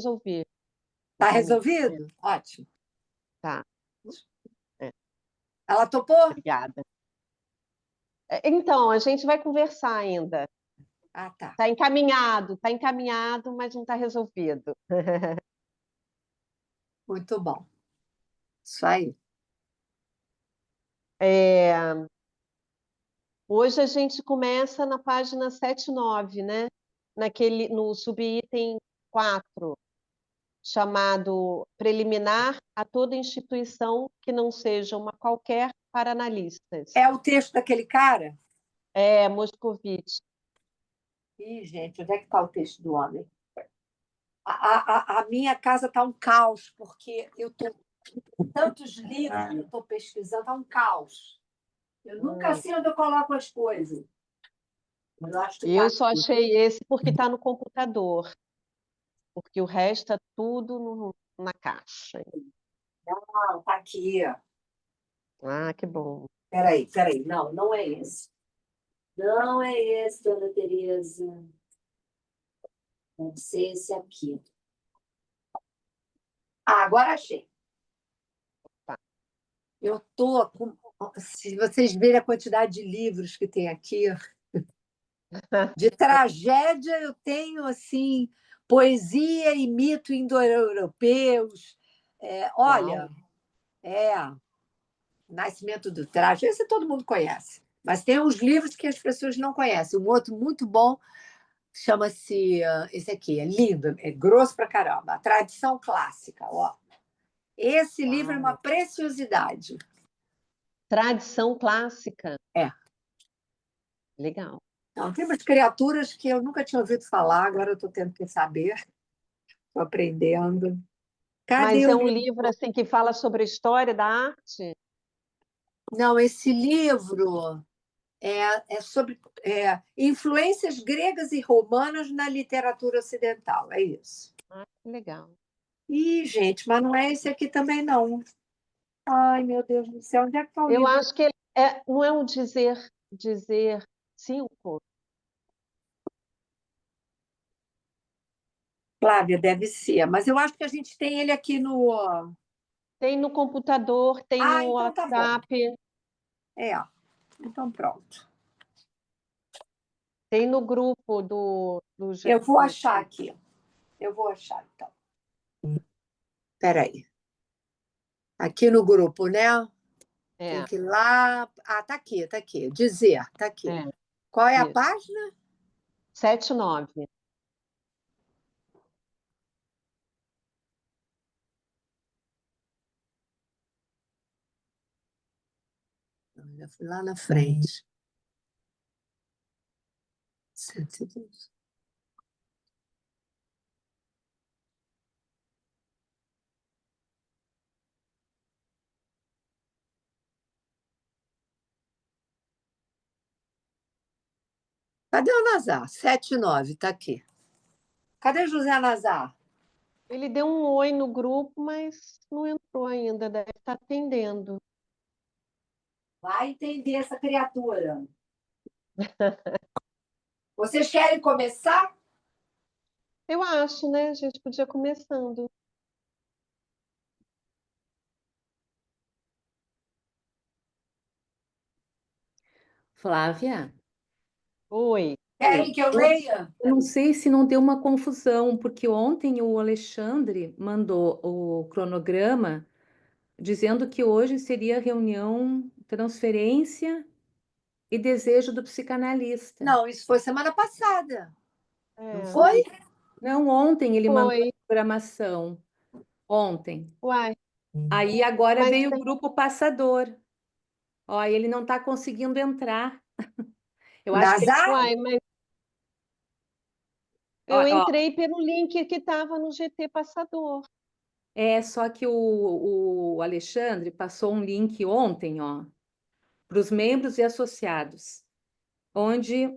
resolver. Tá resolvido? Ótimo. Tá. É, Ela topou? obrigada. Então, a gente vai conversar ainda. Ah, tá. Tá encaminhado, mas não está resolvido. Muito bom. Isso aí. Hoje a gente começa na página 79, né? No subitem 4, chamado Preliminar a toda instituição que não seja uma qualquer para analistas. É o texto daquele cara? Moscovitch. Ih, gente, onde é que está o texto do homem? A minha casa está um caos, porque eu estou com tantos livros, eu estou pesquisando, está um caos. Eu nunca sei onde eu coloco as coisas. Mas eu acho que tá Eu só aqui. achei esse porque está no computador, porque o resto é tudo na caixa. Ah, está aqui. Ah, que bom. Peraí. Não, não é esse. Não é esse, dona Tereza. Deve ser esse aqui. Ah, agora achei. Tá. Eu tô com. Se vocês verem a quantidade de livros que tem aqui, de tragédia eu tenho assim, poesia e mito indo-europeus. Olha, Uau. Nascimento do Traje, esse todo mundo conhece. Mas tem uns livros que as pessoas não conhecem. Um outro muito bom chama-se. Esse aqui, é lindo, é grosso pra caramba. A Tradição Clássica. Ó. Esse livro é uma Uau. preciosidade. Tradição clássica. É. Legal. Então, tem umas criaturas que eu nunca tinha ouvido falar, agora eu estou tendo que saber, estou aprendendo. Cadê Mas o é um livro? livro assim que fala sobre a história da arte? Não, esse livro é sobre influências gregas e romanas na literatura ocidental, é isso. Ah, que legal. Ih, gente, mas não é esse aqui também, não. Ai, meu Deus do céu, onde é que está o Eu livro? acho que não é um dizer 5? Flávia, deve ser, mas eu acho que a gente tem ele aqui no. Tem no computador, tem Ah, no então tá bom. WhatsApp, É, então pronto. tem no grupo do Eu vou GT. achar aqui. Eu vou achar, então. Espera aí. Aqui no grupo, né? Tem É, que ir lá. Ah, tá aqui, tá aqui. Dizer, tá aqui. é, Qual é a isso. página? 79. Eu já fui lá na frente. 102. Cadê o Nazar? 79, tá aqui. Cadê José Nazar? Ele deu um oi no grupo, mas não entrou ainda, deve estar atendendo. Vai entender essa criatura. Vocês querem começar? Eu acho, né? A gente podia começando. Flávia, Oi. Querem que eu leia? eu não sei se não deu uma confusão, porque ontem o Alexandre mandou o cronograma dizendo que hoje seria reunião, transferência e desejo do psicanalista. Não, isso foi semana passada. Não É, foi? Não, ontem ele mandou a foi. programação. Ontem. Uai, Aí agora mas veio o grupo passador. Ó, ele não está conseguindo entrar. Eu acho que Nazar? mas ó, eu ó, entrei pelo link que estava no GT Passador. é só que o Alexandre passou um link ontem, ó, para os membros e associados, onde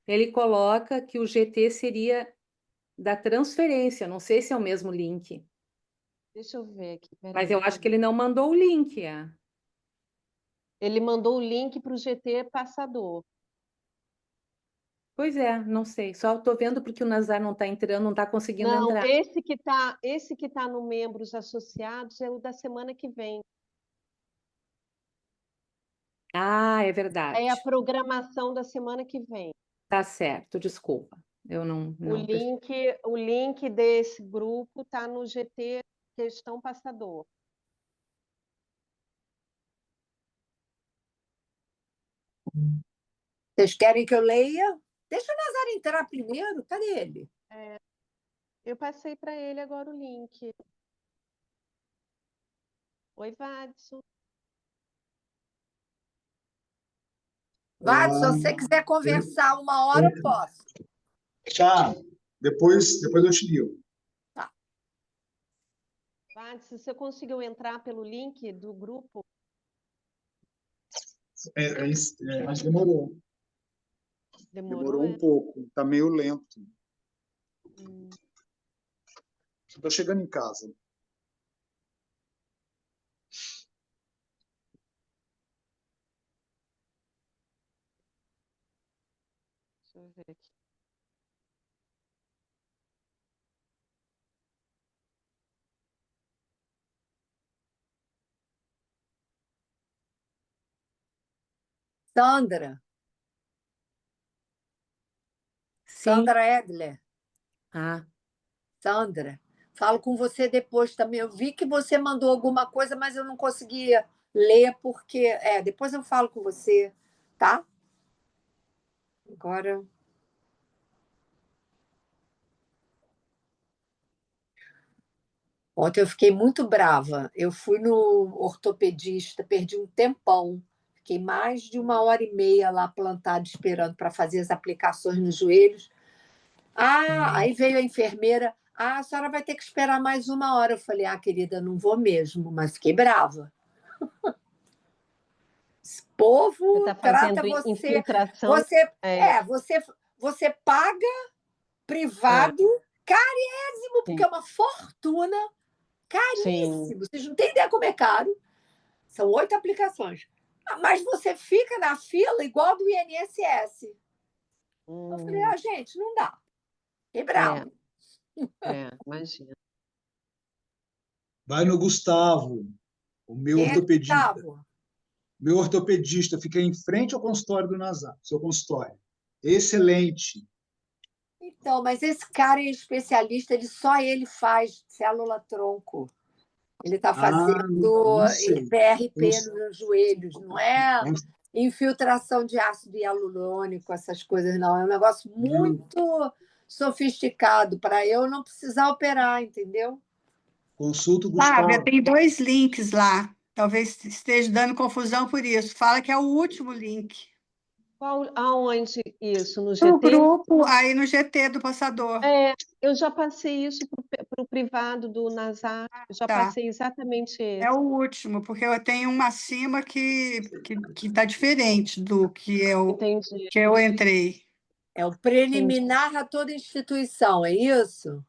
ele coloca que o GT seria da transferência. Não sei se é o mesmo link, Deixa eu ver aqui, mas peraí. eu acho que ele não mandou o link. Ele mandou o link para o GT Passador. Pois é, não sei. Só estou vendo porque o Nazar não está entrando, não está conseguindo Não, entrar. esse que tá no membros associados é o da semana que vem. Ah, é É verdade. a programação da semana que vem. Tá certo, desculpa. Eu não, O não. link desse grupo está no GT Questão Passador. Vocês querem que eu leia? Deixa o Nazar entrar primeiro. Cadê ele? Eu passei para ele agora o link. Oi, Vadson. Vai, se você quiser conversar 1 hora, eu posso. Tá, depois eu te ligo. Tá. Vadson, você conseguiu entrar pelo link do grupo? Mas demorou. Demorou, Um pouco. Tá meio lento. Hum. Estou chegando em casa. Deixa eu ver aqui. Sandra. Sim. Sandra Edler. Ah, Sandra. Falo com você depois também. Eu vi que você mandou alguma coisa, mas eu não conseguia ler porque... depois eu falo com você, tá? Agora... Ontem eu fiquei muito brava. Eu fui no ortopedista, perdi um tempão. Fiquei mais de 1 hora e meia lá plantada esperando para fazer as aplicações nos joelhos. Aí veio a enfermeira. A senhora vai ter que esperar mais 1 hora. Eu falei, querida, não vou mesmo, mas fiquei brava. Esse povo Você está trata fazendo você. infiltração? Você, É, você paga privado, carésimo, porque sim. é uma fortuna, Sim. caríssimo. Vocês não têm ideia como é caro. São 8 aplicações. Mas você fica na fila igual do INSS. Eu falei, gente, não dá. Fiquei bravo. Imagina. Vai no Gustavo, o meu Quem é ortopedista. Gustavo? Meu ortopedista fica em frente ao consultório do Nazar, seu consultório. Excelente. Então, mas esse cara é especialista, só ele faz célula-tronco. Ele está fazendo Não sei. PRP nos joelhos, não é Não, infiltração de ácido hialurônico, essas coisas, não. É um negócio não. muito sofisticado para eu não precisar operar, entendeu? Consulta o Flávia, Gustavo. tem 2 links lá. Talvez esteja dando confusão por isso. Fala que é o último link. Aonde isso? No No GT? grupo, aí no GT do Passador. Eu já passei isso para o privado do Nazar. Eu já Tá. passei exatamente É esse. o último, porque eu tenho uma acima que tá diferente do Entendi. que eu entrei. É o preliminar a toda instituição, é isso?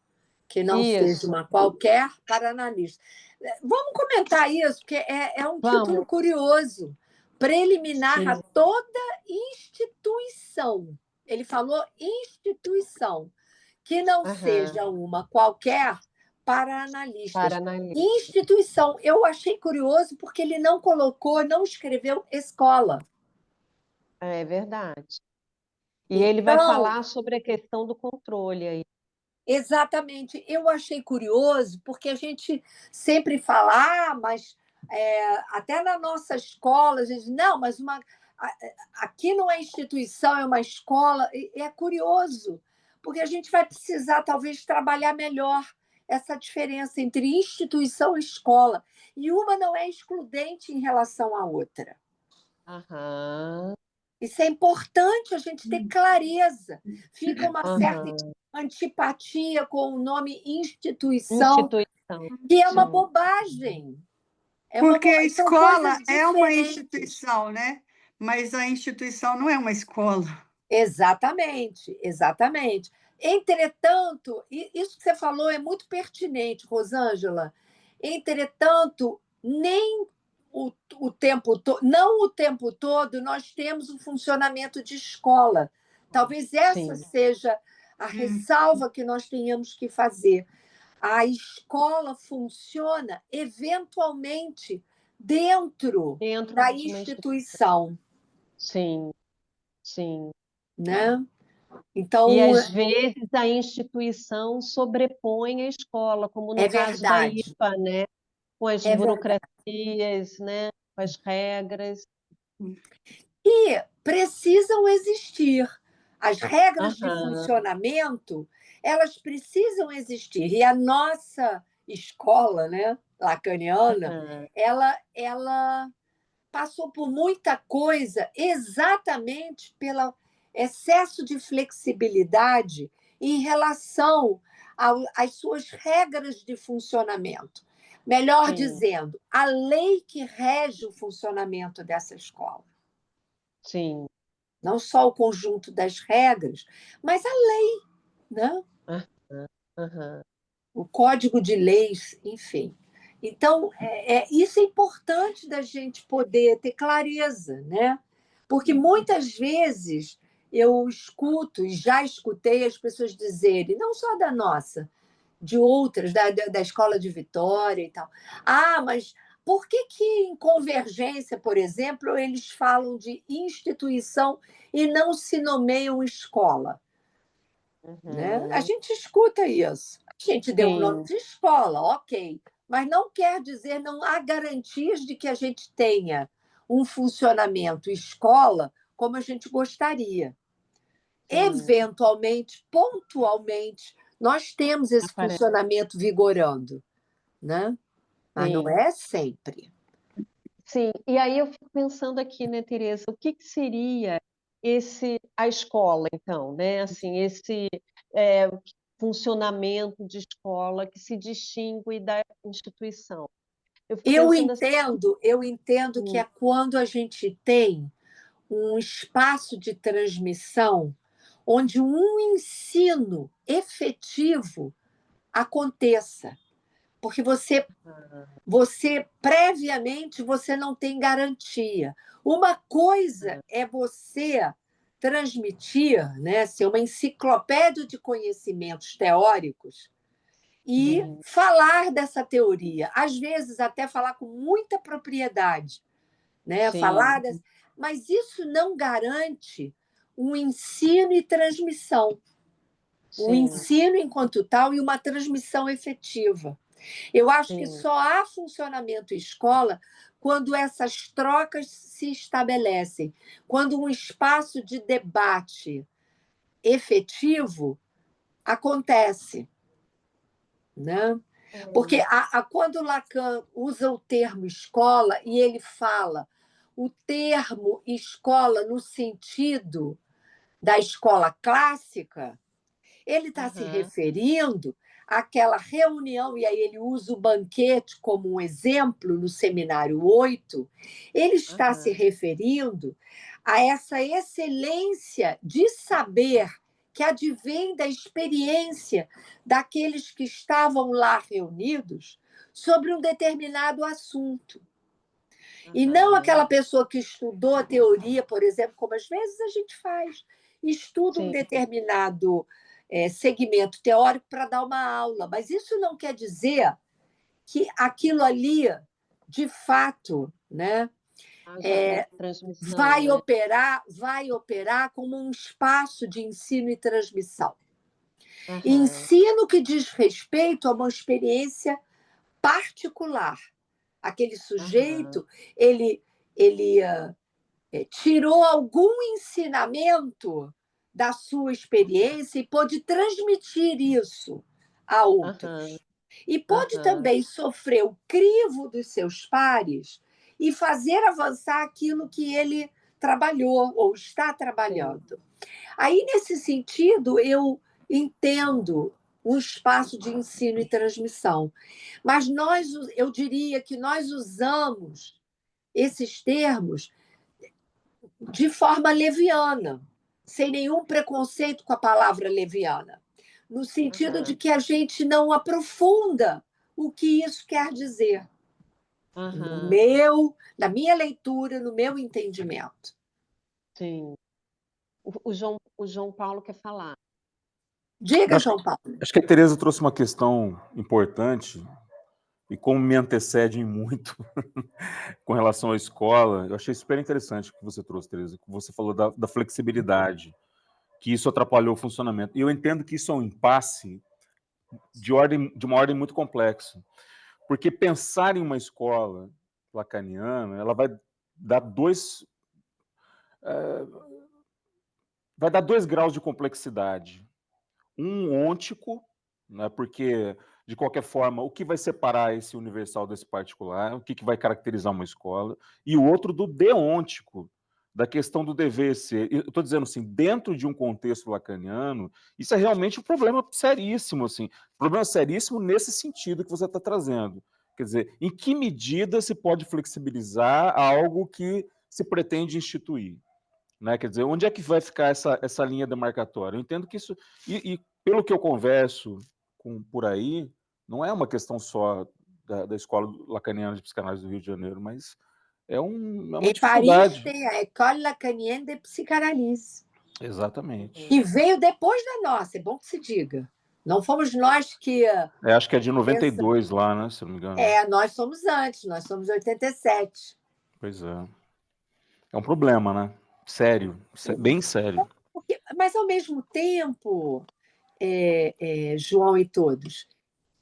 Que não seja Isso. uma qualquer para analista. Vamos comentar isso, porque é um título Vamos. curioso. Preliminar a Sim. toda instituição. Ele falou instituição, que não Aham. seja uma qualquer para Para analistas. analista. Instituição. Eu achei curioso porque ele não colocou, não escreveu escola. É verdade. E ele vai Então, falar sobre a questão do controle aí. exatamente. Eu achei curioso, porque a gente sempre fala, mas até na nossa escola, a gente, não, mas aqui não é instituição, é uma escola. E é curioso, porque a gente vai precisar, talvez, trabalhar melhor essa diferença entre instituição e escola. E uma não é excludente em relação à outra. Aham. Isso é importante a gente ter clareza. Fica uma certa Aham. antipatia com o nome instituição, Instituição. que é uma Sim. bobagem. Porque a São coisas escola é uma diferentes. instituição, né? Mas a instituição não é uma escola. Exatamente, exatamente. Entretanto, isso que você falou é muito pertinente, Rosângela. Entretanto, nem o tempo todo, não o tempo todo, nós temos um funcionamento de escola. Talvez essa Sim. seja a ressalva que nós tenhamos que fazer. A escola funciona eventualmente dentro Dentro da de uma instituição, Sim, sim. né? E Então, às vezes a instituição sobrepõe a escola, como no é caso da verdade, IPA, né? Com as é verdade. burocracias, né? Com as regras. E precisam existir. As regras de Aham, funcionamento, elas precisam existir. E a nossa escola, né, lacaniana, aham, ela passou por muita coisa exatamente pelo excesso de flexibilidade em relação às suas regras de funcionamento. Melhor sim, dizendo, a lei que rege o funcionamento dessa escola. sim. Não só o conjunto das regras, mas a lei, né? Aham, aham. O código de leis, enfim. Então, isso é importante da gente poder ter clareza, né? Porque muitas vezes eu escuto, e já escutei as pessoas dizerem, não só da nossa, de outras, da escola de Vitória e tal. Ah, mas por que em Convergência, por exemplo, eles falam de instituição e não se nomeiam escola? Né? A Uhum. gente escuta isso. A gente deu o nome Sim, de escola, ok, mas não quer dizer, não há garantias de que a gente tenha um funcionamento escola como a gente gostaria. sim. Eventualmente, pontualmente, nós temos esse Aparece. funcionamento vigorando, né? Mas não Sim, é sempre. sim. E aí eu fico pensando aqui, né, Tereza, o que que seria a escola, então, né? Assim, esse é, funcionamento de escola que se distingue da instituição. Eu fico pensando assim, Eu entendo que é quando a gente tem um espaço de transmissão onde um ensino efetivo aconteça, porque você previamente você não tem garantia. Uma coisa é você transmitir, né, ser uma enciclopédia de conhecimentos teóricos e sim, falar dessa teoria, às vezes até falar com muita propriedade, né? sim, Mas isso não garante um ensino e transmissão, um sim, ensino enquanto tal e uma transmissão efetiva. Eu acho que sim. só há funcionamento escola quando essas trocas se estabelecem, quando um espaço de debate efetivo acontece, né? Porque quando Lacan usa o termo escola e ele fala o termo escola no sentido da escola clássica, ele está se Aham, referindo àquela reunião, e aí ele usa o banquete como um exemplo no seminário 8, ele está se aham, referindo a essa excelência de saber que advém da experiência daqueles que estavam lá reunidos sobre um determinado assunto. E não aham. aquela pessoa que estudou a teoria, por exemplo, como às vezes a gente faz, estuda um Sim, determinado segmento teórico para dar uma aula, mas isso não quer dizer que aquilo ali, de fato, né, haja uma transmissão, né? vai operar como um espaço de ensino e transmissão. Aham, Ensino que diz respeito a uma experiência particular. Aquele aham, sujeito, ele tirou algum ensinamento da sua experiência e pôde transmitir isso a aham, outros. E pôde aham. também sofrer o crivo dos seus pares e fazer avançar aquilo que ele trabalhou ou está Sim, trabalhando. Aí, nesse sentido, eu entendo o espaço de ensino e transmissão. Mas eu diria que nós usamos esses termos de forma leviana, sem nenhum preconceito com a palavra leviana, no sentido de aham, que a gente não aprofunda o que isso quer dizer, aham. na minha leitura, no meu entendimento. Sim. O João Paulo quer falar. Diga, Acho, João Paulo. acho que a Tereza trouxe uma questão importante, e como me antecede muito com relação à escola, eu achei super interessante o que você trouxe, Tereza, que você falou da flexibilidade, que isso atrapalhou o funcionamento. E eu entendo que isso é um impasse de uma ordem muito complexa, porque pensar em uma escola lacaniana, ela dar dois graus de complexidade. Um ôntico, né, porque, de qualquer forma, o que vai separar esse universal desse particular, o que vai caracterizar uma escola, e o outro do deôntico, da questão do dever ser. Eu estou dizendo assim, dentro de um contexto lacaniano, isso é realmente um problema seríssimo, assim, problema seríssimo nesse sentido que você está trazendo. Quer dizer, em que medida se pode flexibilizar algo que se pretende instituir? Né? Quer dizer, onde é que vai ficar essa linha demarcatória? Eu entendo que isso, e pelo que eu converso por aí, não é uma questão só da Escola Lacaniana de Psicanálise do Rio de Janeiro, mas é uma Em Paris dificuldade. tem a École Lacanienne de Psychanalyse, Exatamente. que veio depois da nossa, é bom que se diga. Não fomos nós que Acho que é de 92 lá, né? Se não me engano. nós somos antes, nós somos de 87. Pois é. É um problema, né? Sério, bem sério. Mas, ao mesmo tempo, João e todos,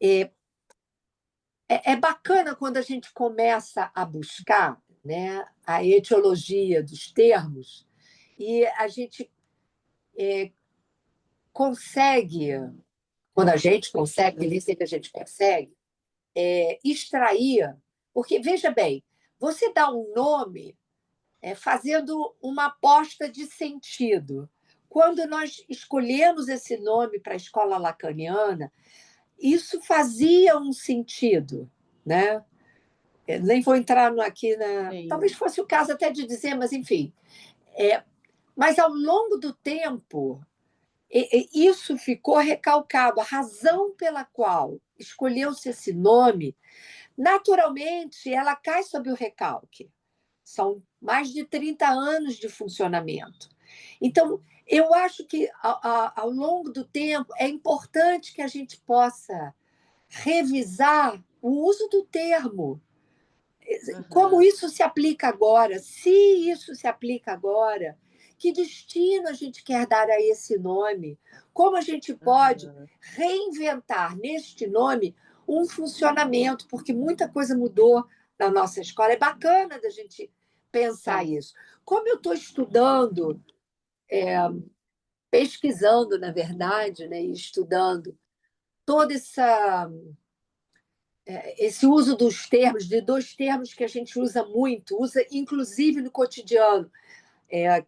é bacana quando a gente começa a buscar, né, a etiologia dos termos e a gente consegue, quando a gente consegue, nem sempre a gente consegue, extrair. Porque, veja bem, você dá um nome fazendo uma aposta de sentido. Quando nós escolhemos esse nome para a escola lacaniana, isso fazia um sentido, né? Nem vou entrar aqui na. Sim. Talvez fosse o caso até de dizer, mas enfim. Mas ao longo do tempo, isso ficou recalcado. A razão pela qual escolheu-se esse nome, naturalmente, ela cai sob o recalque. São mais de 30 anos de funcionamento. Então, eu acho que, ao longo do tempo, é importante que a gente possa revisar o uso do termo. Como isso se aplica agora? Se isso se aplica agora, que destino a gente quer dar a esse nome? Como a gente pode reinventar neste nome um funcionamento? Porque muita coisa mudou na nossa escola. É bacana da gente pensar isso. Como eu estou estudando, pesquisando, na verdade, né, e estudando todo esse uso dos termos, de dois termos que a gente usa muito, usa inclusive no cotidiano,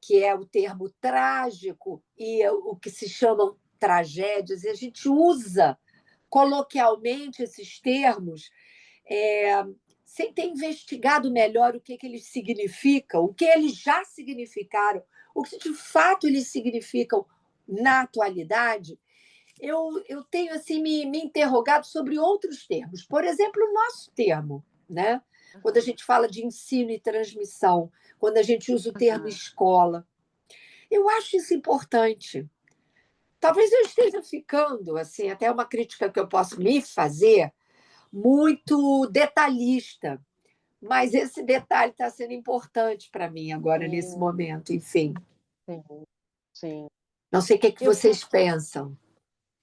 que é o termo trágico e o que se chamam tragédias, e a gente usa coloquialmente esses termos sem ter investigado melhor o que eles significam, o que eles já significaram, o que de fato eles significam na atualidade. Eu tenho assim me interrogado sobre outros termos. Por exemplo, o nosso termo, né? Quando a gente fala de ensino e transmissão, quando a gente usa o termo escola. Eu acho isso importante. Talvez eu esteja ficando, assim, até uma crítica que eu posso me fazer, muito detalhista, mas esse detalhe está sendo importante para mim agora, nesse momento, enfim. Sim, sim. Não sei o que vocês pensam.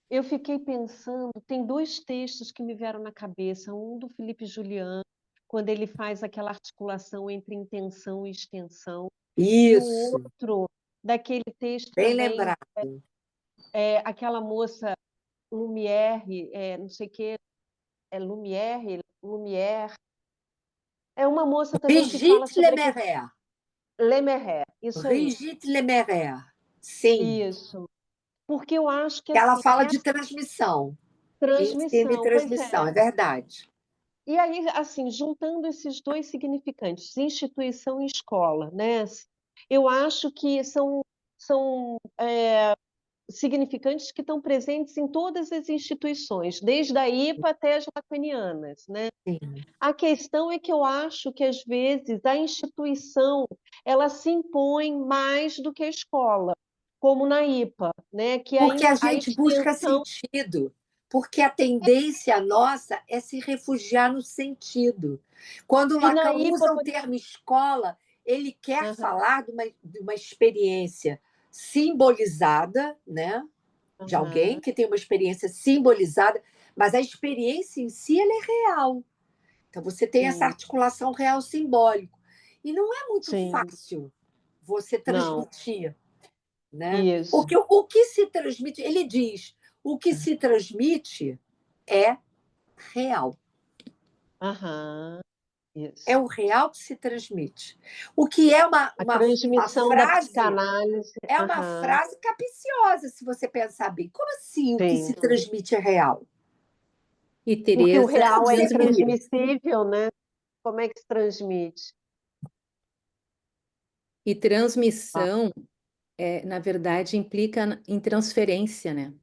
Eu fiquei pensando, tem dois textos que me vieram na cabeça, um do Felipe Julián, quando ele faz aquela articulação entre intenção e extensão, e o Isso, outro, daquele texto bem também, lembrado. aquela moça Lumière, não sei o que, Lumière, é uma moça também que fala Brigitte sobre Lemerre. Lemerre, isso aí, Brigitte Lemerre. Sim. isso. Porque eu acho que Ela assim, fala de transmissão. Ensino e transmissão, pois transmissão, é verdade. E aí, assim, juntando esses dois significantes, instituição e escola, né? Eu acho que são significantes que estão presentes em todas as instituições, desde a IPA até as lacanianas, né? Sim. A questão é que eu acho que, às vezes, a instituição ela se impõe mais do que a escola. como na IPA, né? Que Porque a a gente busca extensão sentido. Porque a tendência nossa é se refugiar no sentido. Quando o e na Lacan IPA, usa o termo escola, ele quer Aham, falar de uma experiência simbolizada, né? De alguém aham, que tem uma experiência simbolizada, mas a experiência em si ela é real. Então, você tem essa sim, articulação real-simbólico. E não é muito sim, fácil você não, transmitir, né? isso, Porque o que se transmite, ele diz, o que se transmite é real. aham, É isso. o real que se transmite. O que é A uma transmissão da frase, psicanálise, é uma aham, frase capiciosa, se você pensar bem. Como assim o que sim. se transmite é real? E Porque o Teresa real é transmitiu. intransmissível, né? Como é que se transmite? E Ah, transmissão, na verdade, implica em transferência, né?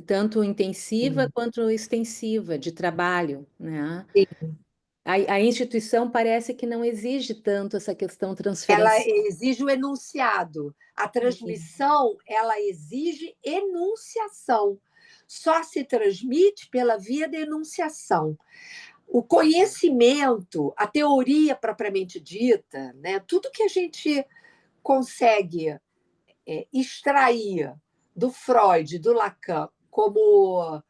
Tanto intensiva Sim. quanto extensiva de trabalho, né? Sim. A instituição parece que não exige tanto essa questão Ela transferencial. exige o enunciado. A transmissão, ela exige enunciação. Só se transmite pela via da enunciação. O conhecimento, a teoria propriamente dita, né, tudo que a gente consegue extrair do Freud, do Lacan, como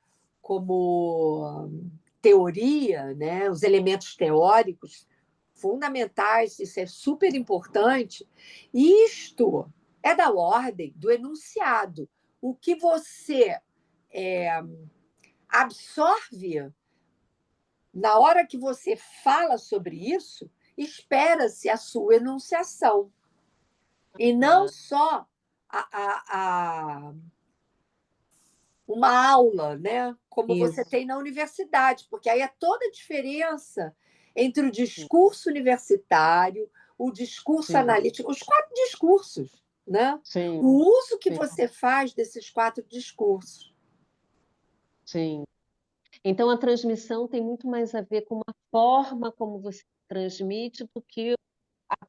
teoria, né, os elementos teóricos fundamentais, isso é super importante. Isto é da ordem do enunciado. O que você absorve na hora que você fala sobre isso, espera-se a sua enunciação. E não ah, só uma aula, né? Como você Isso, tem na universidade, porque aí é toda a diferença entre o discurso universitário, o discurso sim, analítico, os 4 discursos, né? sim, O uso que sim, você faz desses 4 discursos. sim. Então, a transmissão tem muito mais a ver com a forma como você transmite do que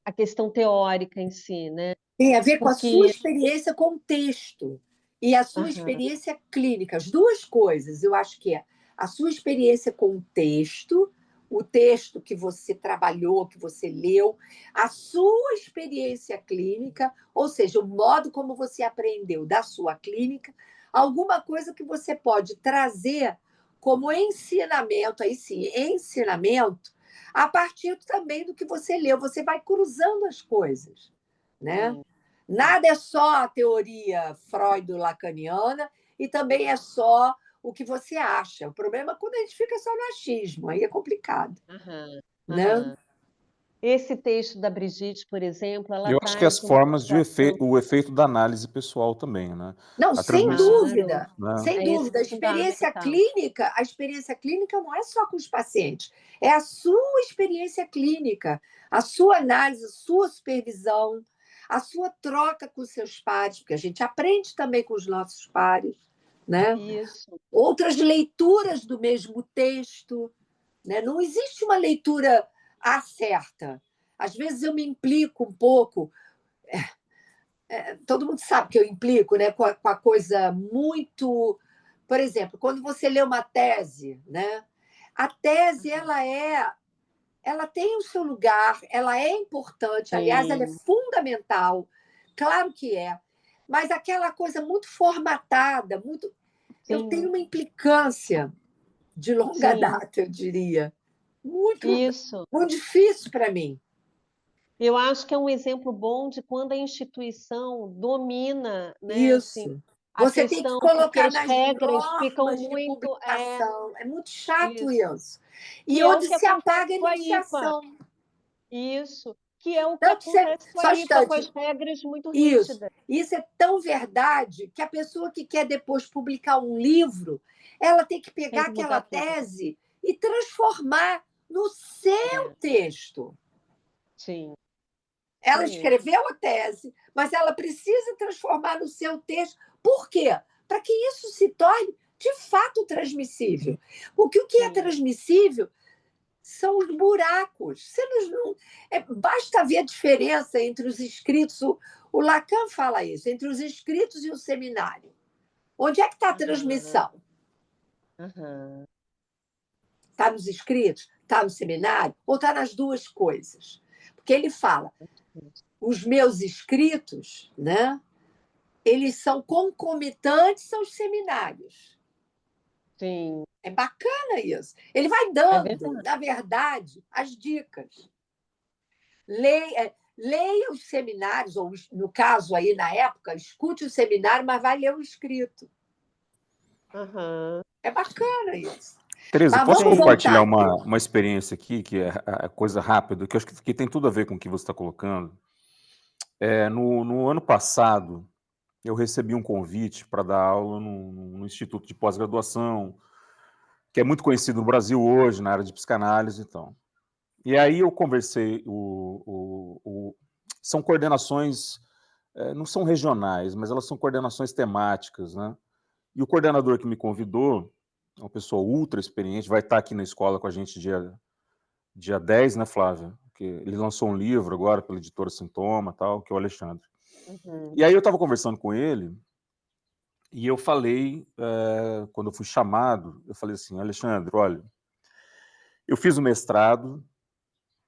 a questão teórica em si, né? Tem a ver com a sua Porque, experiência com o texto e a sua aham, experiência clínica. As duas coisas, eu acho que é a sua experiência com o texto que você trabalhou, que você leu, a sua experiência clínica, ou seja, o modo como você aprendeu da sua clínica, alguma coisa que você pode trazer como ensinamento, aí sim, ensinamento, a partir também do que você leu. Você vai cruzando as coisas, né? sim, sim. Nada é só a teoria freudo-lacaniana e também é só o que você acha. O problema é quando a gente fica só no achismo, aí é complicado, Aham, né? aham. Esse texto da Brigitte, por exemplo, ela Eu acho que as traz uma formas situação, o efeito da análise pessoal também, né? Não, A sem transmissão, claro, dúvida, né? sem é esse dúvida. fundamental. A experiência clínica não é só com os pacientes, é a sua experiência clínica, a sua análise, a sua supervisão, a sua troca com os seus pares, porque a gente aprende também com os nossos pares, né? Isso, Outras leituras do mesmo texto, né? Não existe uma leitura certa. Às vezes eu me implico um pouco, todo mundo sabe que eu implico, né, com a coisa muito. Por exemplo, quando você lê uma tese, né, a tese ela tem o seu lugar, ela é importante, aliás, ela é sim, fundamental, claro que é, mas aquela coisa muito formatada, muito. Eu tenho sim, uma implicância de longa sim, data, eu diria, muito, isso. muito difícil para mim. Eu acho que é um exemplo bom de quando a instituição domina, né, assim, Isso. a Você tem que questão, porque colocar as nas regras ficam normas de muito, publicação. É muito chato isso, isso. E que é o onde que se acontece apaga a com a IPA, enunciação. isso, que é o que Tanto você... acontece com a Só um IPA, com as instante. regras muito Isso. rígidas. Isso é tão verdade que a pessoa que quer depois publicar um livro, ela tem que Tem pegar que aquela mudar tudo. tese e transformar no seu É, texto. sim, isso Ela mesmo. escreveu a tese, mas ela precisa transformar no seu texto. Por quê? Para que isso se torne de fato transmissível. Porque o que é Sim, transmissível são os buracos. Basta ver a diferença entre os escritos, O Lacan fala isso, entre os inscritos e o seminário. Onde é que está a transmissão? Aham. Está nos inscritos? Está no seminário? Ou está nas duas coisas? Porque ele fala, os meus inscritos, né, eles são concomitantes aos seminários. Sim, É bacana isso. Ele vai é dando, verdade. na verdade, as dicas. Leia os seminários, ou no caso aí, na época, escute o seminário, mas vai ler o escrito. Aham. É bacana isso. Tereza, Mas posso vamos Sim. compartilhar voltar. uma experiência aqui, que é coisa rápida, que eu acho que tem tudo a ver com o que você está colocando. No ano passado, eu recebi um convite para dar aula no Instituto de Pós-Graduação, que é muito conhecido no Brasil hoje, na área de psicanálise, então. E aí eu conversei, são coordenações, não são regionais, mas elas são coordenações temáticas, né? E o coordenador que me convidou, uma pessoa ultra experiente, vai estar aqui na escola com a gente dia 10, né, Flávia? Que ele lançou um livro agora pela editora Sintoma, tal, que é o Alexandre. Uhum. E aí eu estava conversando com ele, e eu falei, quando eu fui chamado, eu falei assim, Alexandre, olha, eu fiz o mestrado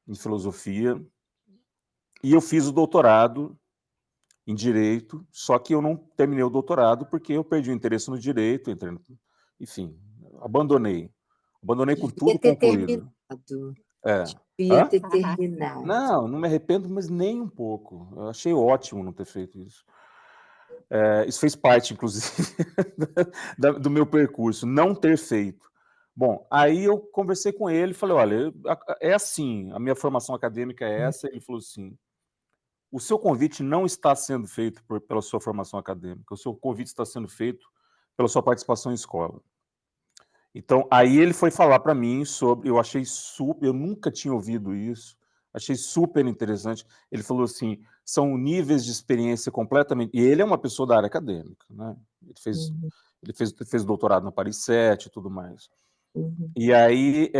em filosofia e eu fiz o doutorado em direito, só que eu não terminei o doutorado porque eu perdi o interesse no direito, enfim, abandonei. Abandonei com Devia tudo ter concluído. terminado. É. Devia Hã? ter terminado. Não me arrependo, mas nem um pouco. Eu achei ótimo não ter feito isso. Isso fez parte, inclusive, do meu percurso, não ter feito. Bom, aí eu conversei com ele e falei, olha, é assim, a minha formação acadêmica é essa. Ele falou assim, o seu convite não está sendo feito pela sua formação acadêmica, o seu convite está sendo feito pela sua participação em escola. Então, aí ele foi falar para mim sobre, eu achei super, eu nunca tinha ouvido isso, achei super interessante. Ele falou assim, são níveis de experiência completamente, e ele é uma pessoa da área acadêmica, né? Ele fez doutorado na Paris 7 e tudo mais. E aí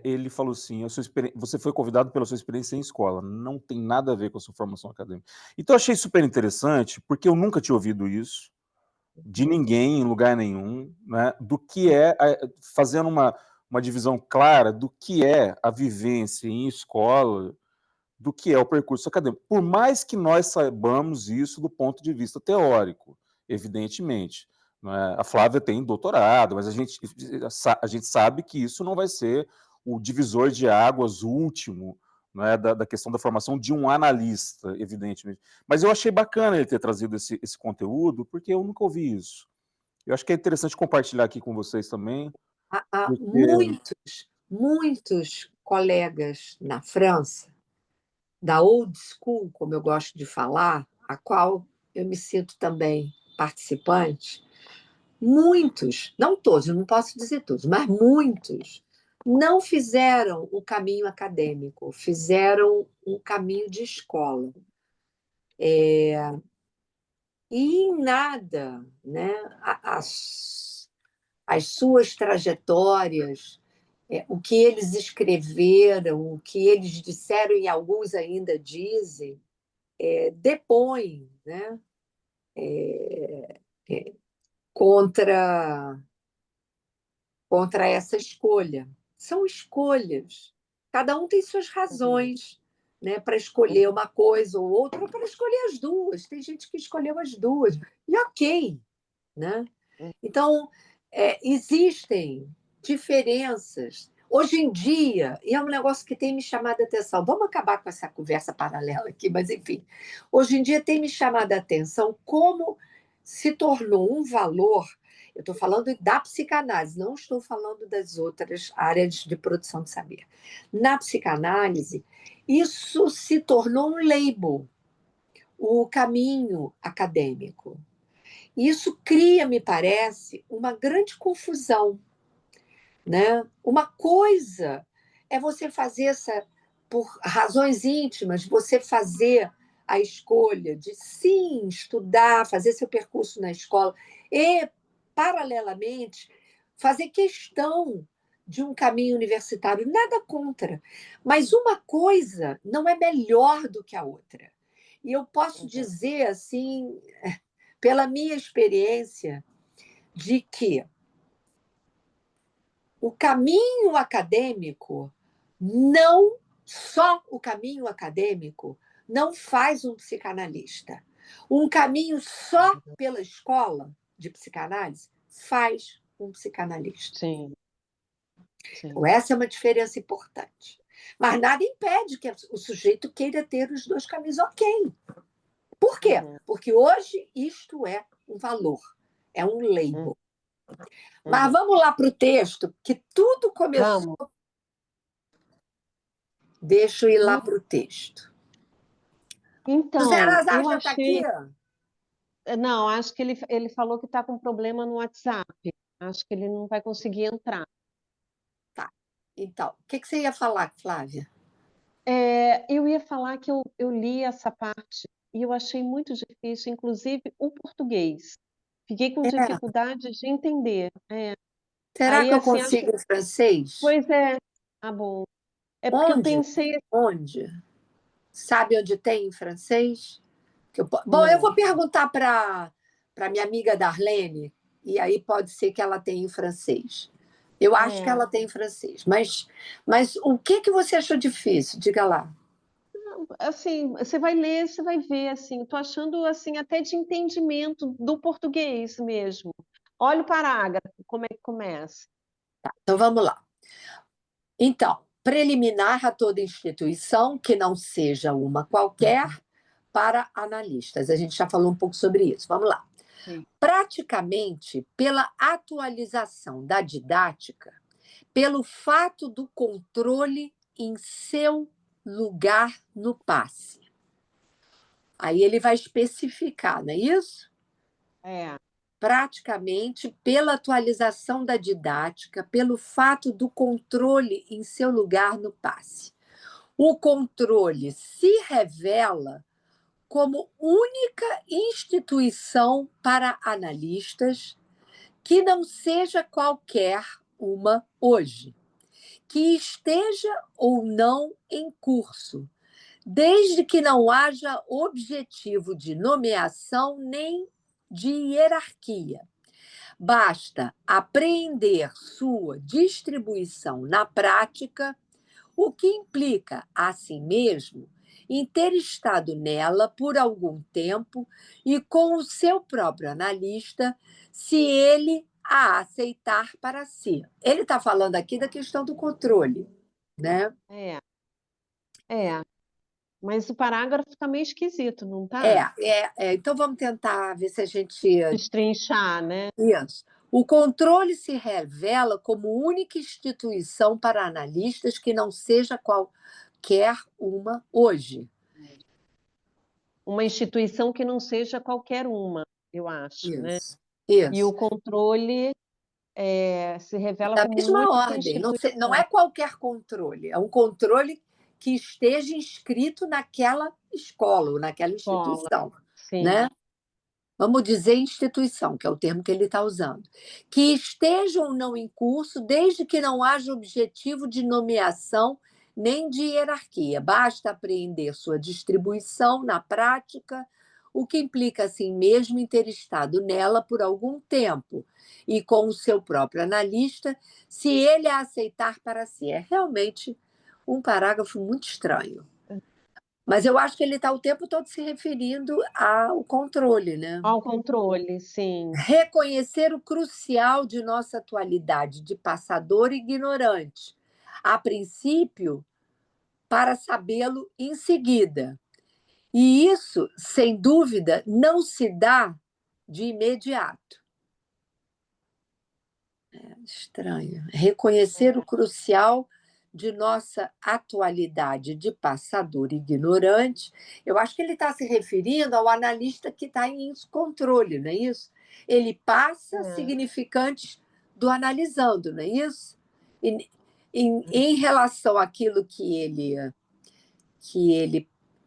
ele falou assim, você foi convidado pela sua experiência em escola, não tem nada a ver com a sua formação acadêmica. Então eu achei super interessante, porque eu nunca tinha ouvido isso de ninguém, em lugar nenhum, né, do que fazendo uma divisão clara do que é a vivência em escola, do que é o percurso acadêmico. Por mais que nós saibamos isso do ponto de vista teórico, evidentemente. Né? A Flávia tem doutorado, mas a gente sabe que isso não vai ser o divisor de águas último, né, da questão da formação de um analista, evidentemente. Mas eu achei bacana ele ter trazido esse conteúdo, porque eu nunca ouvi isso. Eu acho que é interessante compartilhar aqui com vocês também, Há porque... muitos colegas na França, da old school, como eu gosto de falar, a qual eu me sinto também participante, muitos, não todos, eu não posso dizer todos, mas muitos, não fizeram o caminho acadêmico, fizeram um caminho de escola. E em nada, né, as suas trajetórias, o que eles escreveram, o que eles disseram, e alguns ainda dizem, depõem, né, contra, contra essa escolha. São escolhas. Cada um tem suas Uhum. razões, né, para escolher uma coisa ou outra, ou para escolher as duas. Tem gente que escolheu as duas. E ok, né? Uhum. Então, existem diferenças. Hoje em dia, e é um negócio que tem me chamado a atenção, vamos acabar com essa conversa paralela aqui, mas enfim, hoje em dia tem me chamado a atenção como se tornou um valor. Eu estou falando da psicanálise, não estou falando das outras áreas de produção de saber. Na psicanálise, isso se tornou um label, o caminho acadêmico. Isso cria, me parece, uma grande confusão, né? Uma coisa é você fazer por razões íntimas, você fazer a escolha de sim estudar, fazer seu percurso na escola e, paralelamente, fazer questão de um caminho universitário, nada contra. Mas uma coisa não é melhor do que a outra. E eu posso Uhum. dizer, assim, pela minha experiência, de que o caminho acadêmico, não só o caminho acadêmico, não faz um psicanalista. Um caminho só pela escola de psicanálise faz um psicanalista. Sim, sim. Então, essa é uma diferença importante. Mas nada impede que o sujeito queira ter os dois caminhos, ok. Por quê? Uhum. Porque hoje isto é um valor, é um label. Mas Uhum. vamos lá para o texto, que tudo começou. Vamos. Deixa eu ir lá para o texto. Então, José Lazar eu já está aqui? achei. Não, acho que ele falou que está com problema no WhatsApp. Acho que ele não vai conseguir entrar. Tá. Então, o que você ia falar, Flávia? Eu ia falar que eu li essa parte e eu achei muito difícil, inclusive o português. Fiquei com dificuldade de entender. Será Aí, que eu assim, acho que. consigo em francês? Pois é. Tá bom. É porque eu Onde? pensei. Onde? Sabe onde tem em francês? Bom, eu Não. vou perguntar para minha amiga Darlene, e aí pode ser que ela tenha em francês. Eu acho que ela tem em francês. Mas o que você achou difícil? Diga lá. Assim, você vai ler, você vai ver, assim, estou achando, assim, até de entendimento do português mesmo. Olha o parágrafo, como é que começa. Então, vamos lá. Então, preliminar a toda instituição que não seja uma qualquer para analistas. A gente já falou um pouco sobre isso. Vamos lá. Sim. Praticamente pela atualização da didática, pelo fato do controle em seu lugar no passe. Aí ele vai especificar, não é isso? Praticamente pela atualização da didática, pelo fato do controle em seu lugar no passe. O controle se revela como única instituição para analistas que não seja qualquer uma hoje, que esteja ou não em curso, desde que não haja objetivo de nomeação nem de hierarquia. Basta apreender sua distribuição na prática, o que implica, assim mesmo, em ter estado nela por algum tempo e com o seu próprio analista, se ele a aceitar para si. Ele está falando aqui da questão do controle, né? Mas o parágrafo está meio esquisito, não está? Então vamos tentar ver se a gente. Destrinchar, né? Isso. O controle se revela como única instituição para analistas que não seja qualquer uma hoje. Uma instituição que não seja qualquer uma, eu acho, né? Isso. E o controle se revela Da como mesma única ordem, não instituição. é qualquer controle, é um controle que esteja inscrito naquela escola ou naquela instituição, Sim. né? Vamos dizer instituição, que é o termo que ele está usando, que esteja ou não em curso, desde que não haja objetivo de nomeação nem de hierarquia. Basta apreender sua distribuição na prática, o que implica, assim mesmo, em ter estado nela por algum tempo e com o seu próprio analista, se ele a aceitar para si. É realmente um parágrafo muito estranho. Mas eu acho que ele está o tempo todo se referindo ao controle, né? Ao controle, sim. Reconhecer o crucial de nossa atualidade de passador ignorante, a princípio, para sabê-lo em seguida. E isso, sem dúvida, não se dá de imediato. Estranho. Reconhecer o crucial de nossa atualidade de passador ignorante. Eu acho que ele está se referindo ao analista que está em controle, não é isso? Ele passa significantes do analisando, não é isso? Em relação àquilo que ele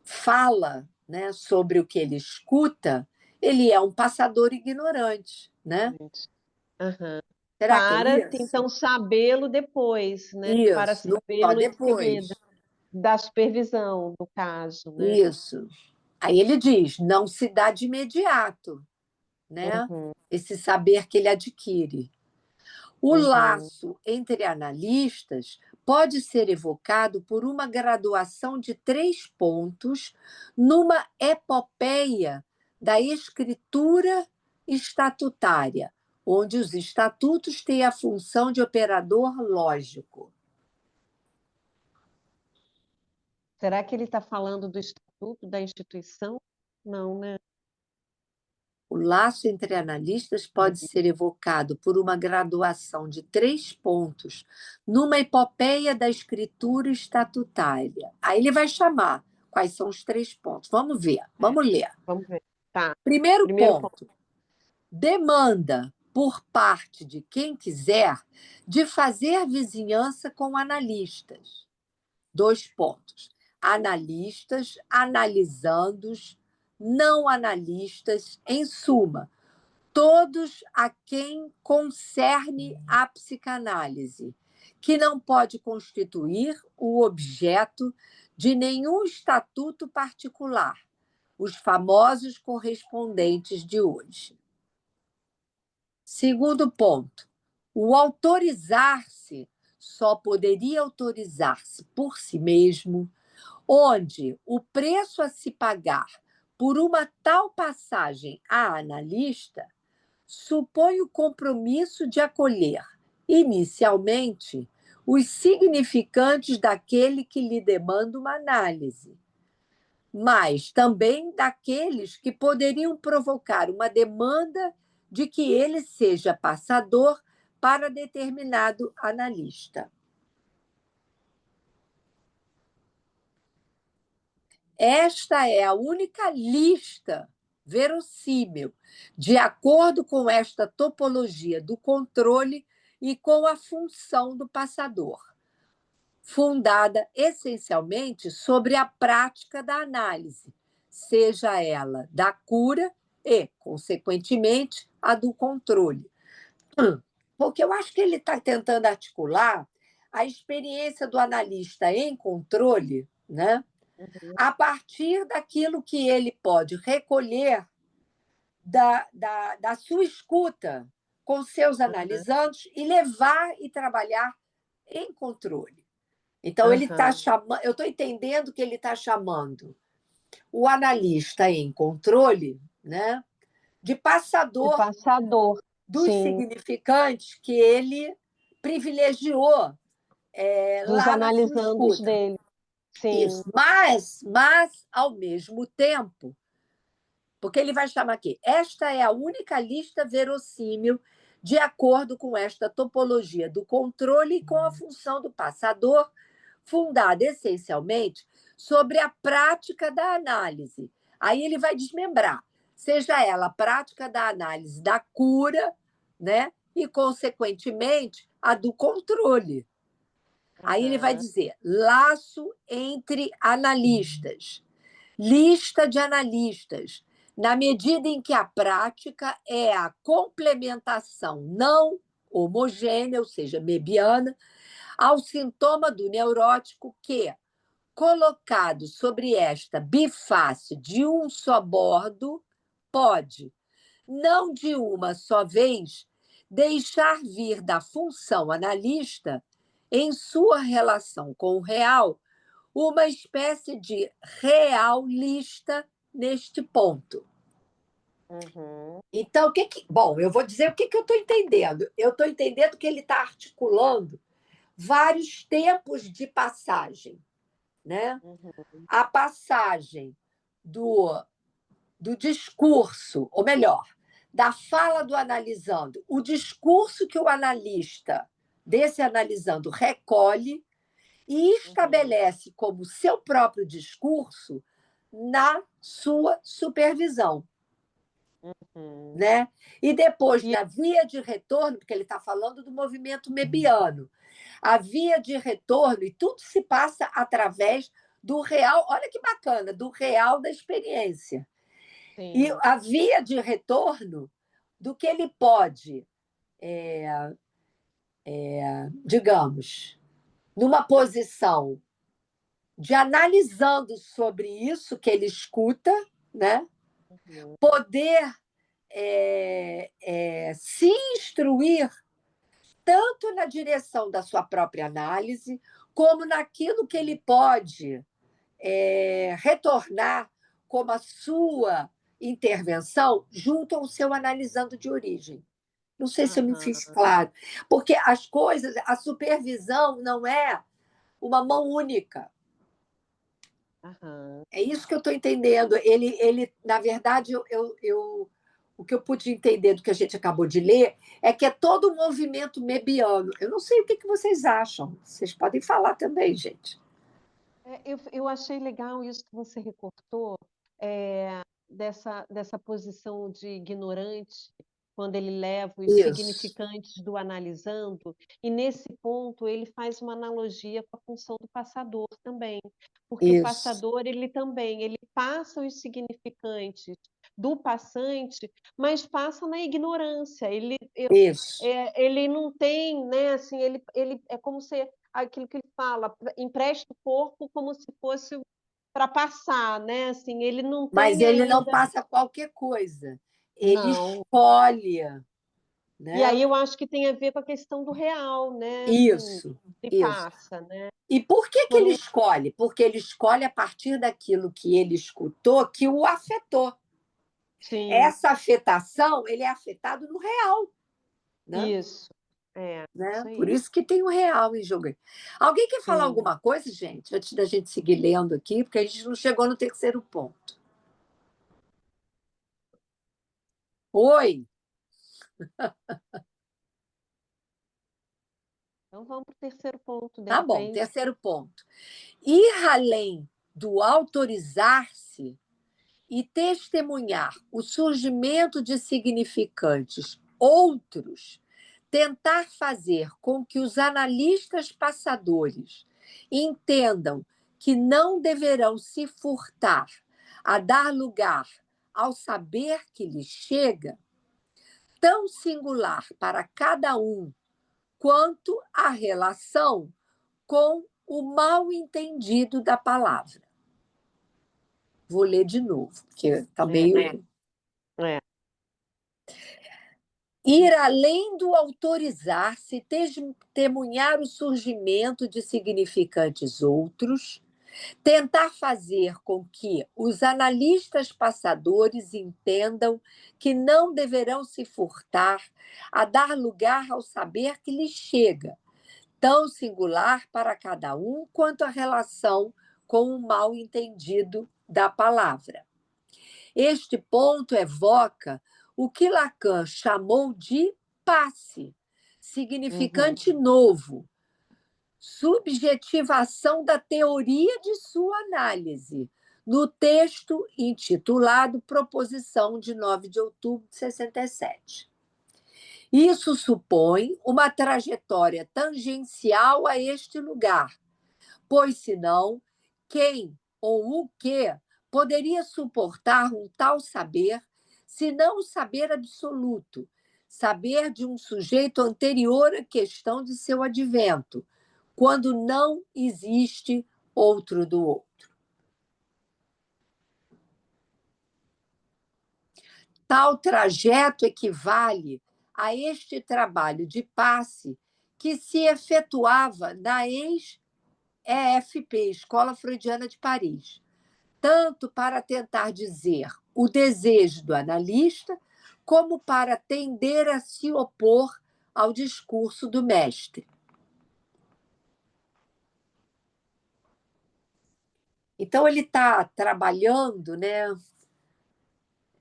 fala, né, sobre o que ele escuta, ele é um passador ignorante, né? Uhum. Será que é isso? Então, sabê-lo depois, né? Para Isso, só sabê-lo em seguida, depois. da supervisão, no caso, né? Isso. Aí ele diz, não se dá de imediato, né? Esse saber que ele adquire. O laço entre analistas pode ser evocado por uma graduação de 3 pontos numa epopeia da escritura estatutária, onde os estatutos têm a função de operador lógico. Será que ele está falando do estatuto da instituição? Não, né? O laço entre analistas pode ser evocado por uma graduação de 3 pontos numa epopeia da escritura estatutária. Aí ele vai chamar quais são os 3 pontos. Vamos ver, vamos ler. Vamos ver. Tá. Primeiro Primeiro ponto. Demanda, por parte de quem quiser, de fazer vizinhança com analistas. 2 pontos. Analistas, analisandos, não analistas, em suma, todos a quem concerne a psicanálise, que não pode constituir o objeto de nenhum estatuto particular, os famosos correspondentes de hoje. Segundo ponto, o autorizar-se só poderia autorizar-se por si mesmo, onde o preço a se pagar por uma tal passagem a analista supõe o compromisso de acolher, inicialmente, os significantes daquele que lhe demanda uma análise, mas também daqueles que poderiam provocar uma demanda de que ele seja passador para determinado analista. Esta é a única lista verossímil, de acordo com esta topologia do controle e com a função do passador, fundada essencialmente sobre a prática da análise, seja ela da cura e, consequentemente, a do controle. Porque eu acho que ele está tentando articular a experiência do analista em controle, né? A partir daquilo que ele pode recolher da sua escuta com seus analisandos e levar e trabalhar em controle. Então, ele está chamando, eu estou entendendo que ele está chamando o analista em controle, né, de passador, dos significantes que ele privilegiou dos lá na sua analisandos escuta. dele. Sim. Isso. Mas, ao mesmo tempo, porque ele vai chamar aqui, esta é a única lista verossímil de acordo com esta topologia do controle e com a função do passador, fundada essencialmente sobre a prática da análise. Aí ele vai desmembrar, seja ela a prática da análise da cura, né? E, consequentemente, a do controle. Aí ele vai dizer, laço entre analistas, lista de analistas, na medida em que a prática é a complementação não homogênea, ou seja, mebiana, ao sintoma do neurótico que, colocado sobre esta bifácie de um só bordo, pode, não de uma só vez, deixar vir da função analista, em sua relação com o real, uma espécie de realista neste ponto. Então, bom, eu vou dizer o que eu estou entendendo. Eu estou entendendo que ele está articulando vários tempos de passagem, né? A passagem do discurso, ou melhor, da fala do analisando, o discurso que o analista, desse analisando, recolhe e estabelece como seu próprio discurso na sua supervisão. Né? E depois, na via de retorno, porque ele está falando do movimento mebiano, a via de retorno, e tudo se passa através do real, olha que bacana, do real da experiência. Sim. E a via de retorno do que ele pode, digamos, numa posição de analisando sobre isso que ele escuta, né? Uhum. Poder se instruir tanto na direção da sua própria análise, como naquilo que ele pode retornar como a sua intervenção junto ao seu analisando de origem. Não sei se eu me fiz claro. Porque as coisas, a supervisão não é uma mão única. Aham. É isso que eu estou entendendo. Ele, na verdade, o que eu pude entender do que a gente acabou de ler é que é todo um movimento mebiano. Eu não sei o que vocês acham. Vocês podem falar também, gente. Eu achei legal isso que você recortou, dessa posição de ignorante, quando ele leva os Isso, significantes do analisando, e nesse ponto ele faz uma analogia com a função do passador também, porque o isso, passador ele passa os significantes do passante, mas passa na ignorância. isso. Ele não tem, né, assim, ele é como se aquilo que ele fala, empresta o corpo como se fosse para passar, né? Assim, ele não Mas tem ele não ainda. passa qualquer coisa. Ele Não. escolhe, E né? aí eu acho que tem a ver com a questão do real, né? Assim, Isso, ele isso. passa, né? E por que ele Quando... escolhe? Porque ele escolhe a partir daquilo que ele escutou que o afetou. Sim, Essa afetação, ele é afetado no real, né? isso. Isso Por aí. isso que tem o real em jogo. Alguém quer falar Sim. alguma coisa, gente, antes da gente seguir lendo aqui, porque a gente não chegou no terceiro ponto. Oi? Então vamos para o terceiro ponto, de Tá bom, repente. terceiro ponto. Ir além do autorizar-se e testemunhar o surgimento de significantes outros, tentar fazer com que os analistas passadores entendam que não deverão se furtar a dar lugar ao saber que lhes chega, tão singular para cada um quanto a relação com o mal entendido da palavra. Vou ler de novo, porque está meio. É. Ir além do autorizar-se, testemunhar o surgimento de significantes outros, tentar fazer com que os analistas passadores entendam que não deverão se furtar a dar lugar ao saber que lhes chega, tão singular para cada um quanto a relação com o mal entendido da palavra. Este ponto evoca o que Lacan chamou de passe, significante novo, subjetivação da teoria de sua análise, no texto intitulado Proposição de 9 de outubro de 67. Isso supõe uma trajetória tangencial a este lugar, pois senão, quem ou o que poderia suportar um tal saber, se não o saber absoluto, saber de um sujeito anterior à questão de seu advento, quando não existe outro do outro. Tal trajeto equivale a este trabalho de passe que se efetuava na ex-EFP, Escola Freudiana de Paris, tanto para tentar dizer o desejo do analista, como para tender a se opor ao discurso do mestre. Então, ele está trabalhando, né?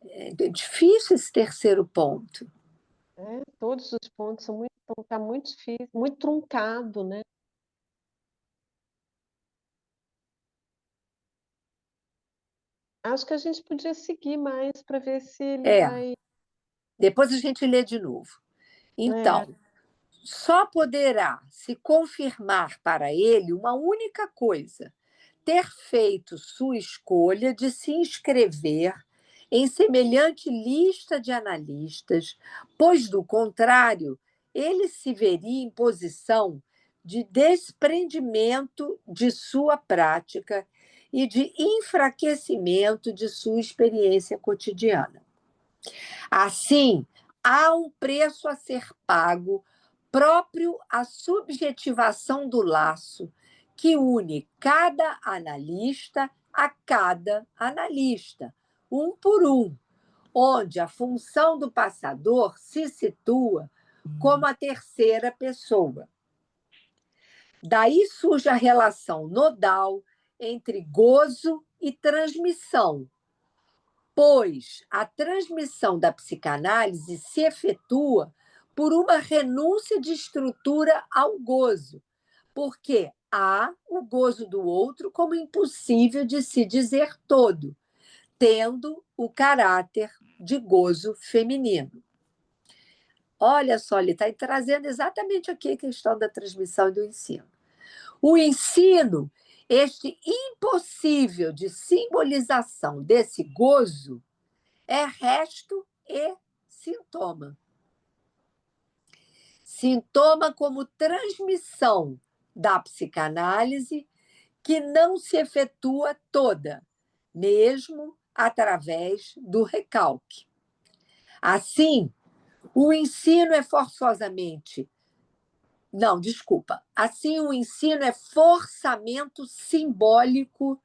É difícil esse terceiro ponto. Todos os pontos tá muito difícil, muito truncado, né? Acho que a gente podia seguir mais para ver se ele vai. Depois a gente lê de novo. Então, só poderá se confirmar para ele uma única coisa: ter feito sua escolha de se inscrever em semelhante lista de analistas, pois, do contrário, ele se veria em posição de desprendimento de sua prática e de enfraquecimento de sua experiência cotidiana. Assim, há um preço a ser pago próprio à subjetivação do laço que une cada analista a cada analista, um por um, onde a função do passador se situa como a terceira pessoa. Daí surge a relação nodal entre gozo e transmissão, pois a transmissão da psicanálise se efetua por uma renúncia de estrutura ao gozo, porque há o gozo do outro como impossível de se dizer todo, tendo o caráter de gozo feminino. Olha só, ele está trazendo exatamente aqui a questão da transmissão e do ensino. O ensino, este impossível de simbolização desse gozo, é resto e sintoma. Sintoma como transmissão da psicanálise que não se efetua toda, mesmo através do recalque. Assim, o ensino é forçosamente... Não, desculpa. Assim, o ensino é forçamento simbólico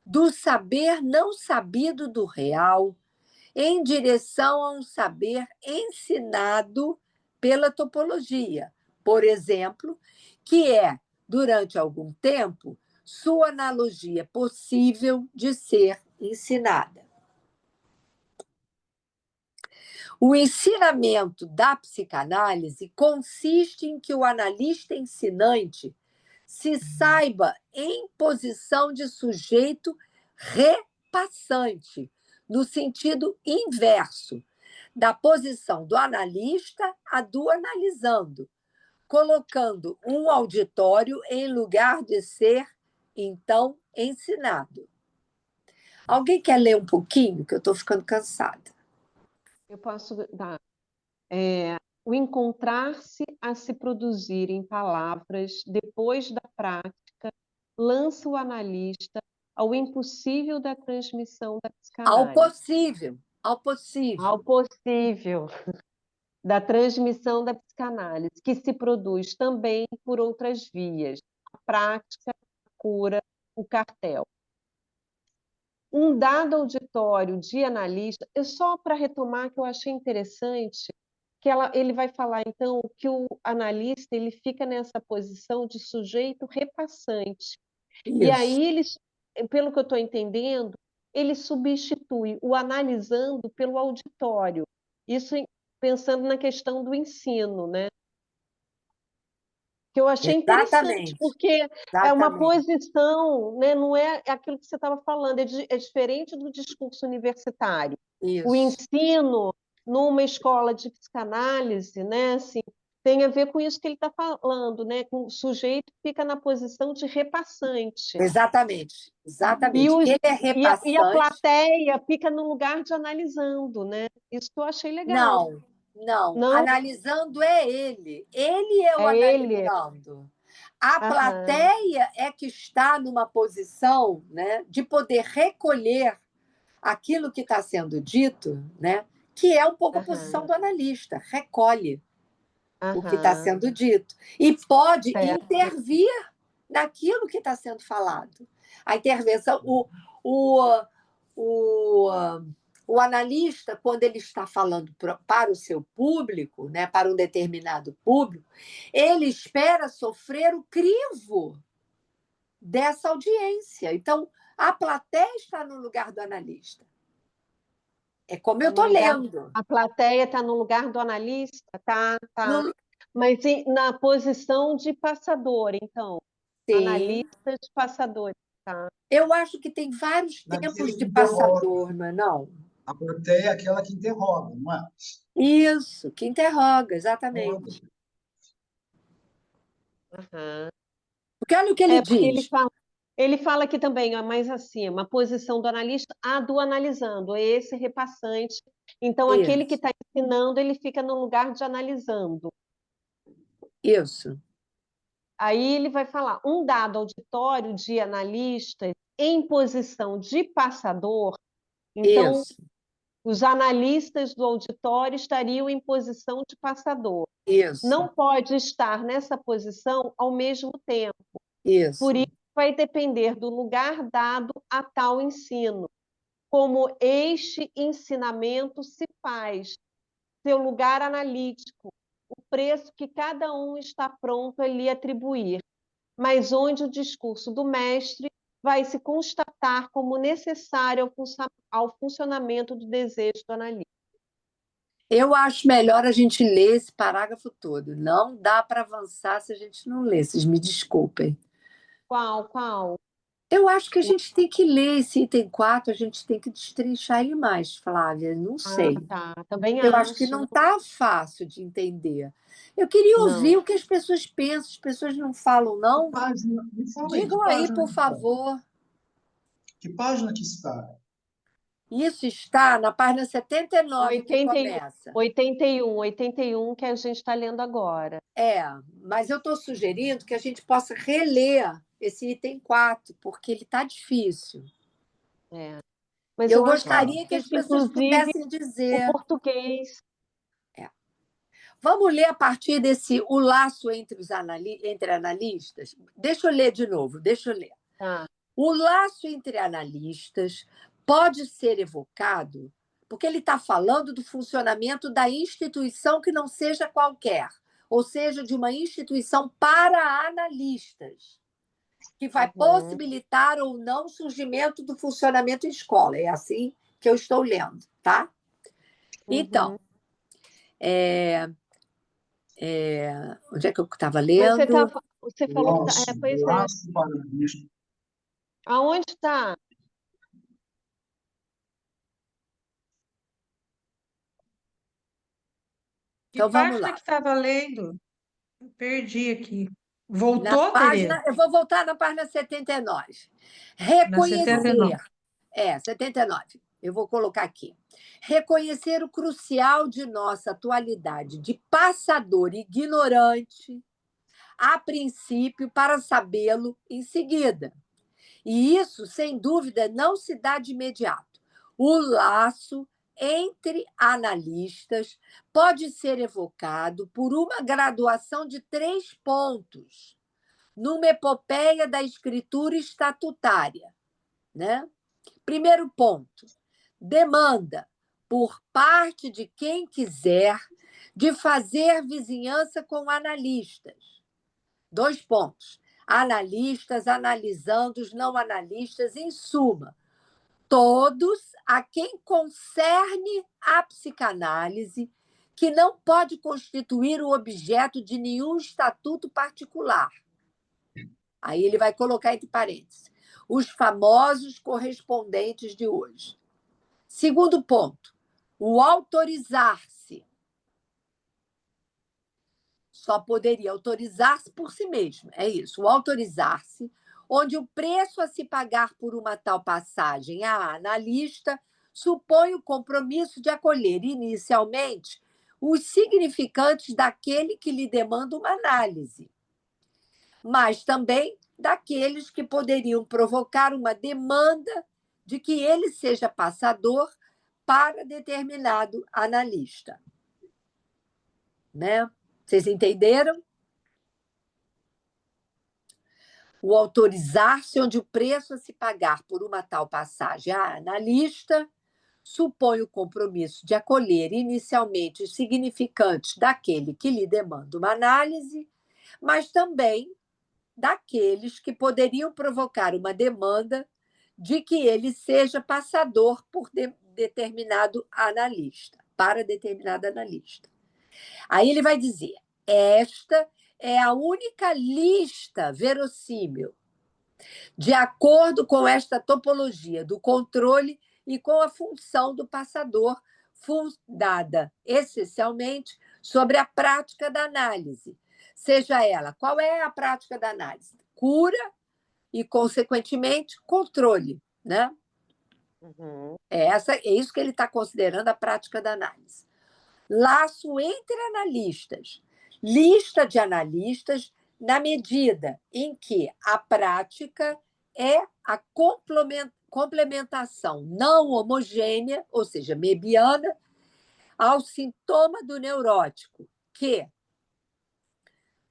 do saber não sabido do real, em direção a um saber ensinado pela topologia, por exemplo, que é, durante algum tempo, sua analogia possível de ser ensinada. O ensinamento da psicanálise consiste em que o analista ensinante se saiba em posição de sujeito repassante, no sentido inverso, da posição do analista a do analisando, colocando um auditório em lugar de ser, então, ensinado. Alguém quer ler um pouquinho, que eu estou ficando cansada? Eu posso dar. O encontrar-se a se produzir em palavras depois da prática lança o analista ao impossível da transmissão da Ao psicanálise. possível, ao possível. Ao possível da transmissão da psicanálise, que se produz também por outras vias, a prática, a cura, o cartel. Um dado auditório de analista, só para retomar que eu achei interessante, que ele vai falar, então, que o analista ele fica nessa posição de sujeito repassante. E Isso. aí, pelo que eu estou entendendo, ele substitui o analisando pelo auditório. Isso pensando na questão do ensino, né? Que eu achei interessante, Exatamente. porque é uma Exatamente. posição, né? Não é aquilo que você estava falando, é diferente do discurso universitário. O Isso. ensino numa escola de psicanálise, né? Assim, tem a ver com isso que ele está falando, né? Com o sujeito que fica na posição de repassante. Exatamente. Exatamente. E Ele é a repassante. plateia fica no lugar de analisando, né? Isso que eu achei legal. Não, não. Não, Analisando é ele. Ele é o é ele. analisando. A Aham, plateia é que está numa posição, né, de poder recolher aquilo que está sendo dito, né, que é um pouco a posição aham, do analista, recolhe o que está aham. sendo dito e pode Certo. intervir naquilo que está sendo falado. A intervenção, o analista, quando ele está falando para o seu público, né, para um determinado público, ele espera sofrer o crivo dessa audiência. Então, a plateia está no lugar do analista. É como eu estou lendo. A plateia está no lugar do analista, tá. No... Mas na posição de passador, então. Sim. Analistas, passadores, tá. Eu acho que tem vários Naquele tempos de que interroga. passador, não é não? A plateia é aquela que interroga, não é? Isso, que interroga, exatamente. Aham. Porque olha o que ele Porque diz. ele fala aqui também, ó, mais acima, a posição do analista, a do analisando, é esse repassante. Então, aquele que Isso. está ensinando, ele fica no lugar de analisando. Isso. Aí ele vai falar, um dado auditório de analistas em posição de passador, então Isso, os analistas do auditório estariam em posição de passador. isso, Não pode estar nessa posição ao mesmo tempo. Por isso. isso, vai depender do lugar dado a tal ensino, como este ensinamento se faz, seu lugar analítico, o preço que cada um está pronto a lhe atribuir, mas onde o discurso do mestre vai se constatar como necessário ao funcionamento do desejo do analista. Eu acho melhor a gente ler esse parágrafo todo. Não dá para avançar se a gente não ler. Vocês me desculpem. Qual? Eu acho que a gente tem que ler esse item 4, a gente tem que destrinchar ele mais, Flávia. Não sei. Tá. Também Eu acho que acho. não está fácil de entender. Eu queria ouvir Não. o que as pessoas pensam. As pessoas não falam, não? Me fala aí, que Digam aí, página por que está? favor. Que página que está? Isso está na página 79 que 81, começa. 81 que a gente está lendo agora. Mas eu estou sugerindo que a gente possa reler esse item 4, porque ele está difícil. Mas Eu acho gostaria que as difícil, pessoas inclusive, pudessem o dizer. português. Vamos ler a partir desse o laço entre entre analistas? Deixa eu ler de novo, deixa eu ler. Tá. O laço entre analistas pode ser evocado porque ele está falando do funcionamento da instituição que não seja qualquer, ou seja, de uma instituição para analistas, que vai possibilitar ou não o surgimento do funcionamento em escola. É assim que eu estou lendo, tá? Então, onde é que eu estava Mas lendo? você falou que tá, pois é. Laço para analista. Aonde está? Então, vamos página lá. que estava lendo? Eu perdi aqui. Na Voltou, página, Tereza? eu vou voltar na página 79. Na 79. Reconhecer. 79. Eu vou colocar aqui. Reconhecer o crucial de nossa atualidade de passador ignorante, a princípio, para sabê-lo em seguida. E isso, sem dúvida, não se dá de imediato. O laço entre analistas pode ser evocado por uma graduação de 3 pontos, numa epopeia da escritura estatutária. Né? Primeiro ponto: demanda, por parte de quem quiser, de fazer vizinhança com analistas. 2 pontos: analistas analisando os não analistas, em suma, todos a quem concerne a psicanálise, que não pode constituir o objeto de nenhum estatuto particular. Aí ele vai colocar entre parênteses os famosos correspondentes de hoje. Segundo ponto, o autorizar-se. Só poderia autorizar-se por si mesmo, é isso, o autorizar-se, onde o preço a se pagar por uma tal passagem a analista supõe o compromisso de acolher inicialmente os significantes daquele que lhe demanda uma análise, mas também daqueles que poderiam provocar uma demanda de que ele seja passador para determinado analista. Né? Vocês entenderam? O autorizar-se, onde o preço a se pagar por uma tal passagem a analista supõe o compromisso de acolher inicialmente os significantes daquele que lhe demanda uma análise, mas também daqueles que poderiam provocar uma demanda de que ele seja passador por determinado analista, para determinado analista. Aí ele vai dizer: esta é a única lista verossímil, de acordo com esta topologia do controle e com a função do passador, fundada essencialmente sobre a prática da análise. Seja ela, qual é a prática da análise? Cura e, consequentemente, controle. Né? É isso que ele está considerando a prática da análise. Laço entre analistas. Lista de analistas na medida em que a prática é a complementação não homogênea, ou seja, mebiana, ao sintoma do neurótico, que,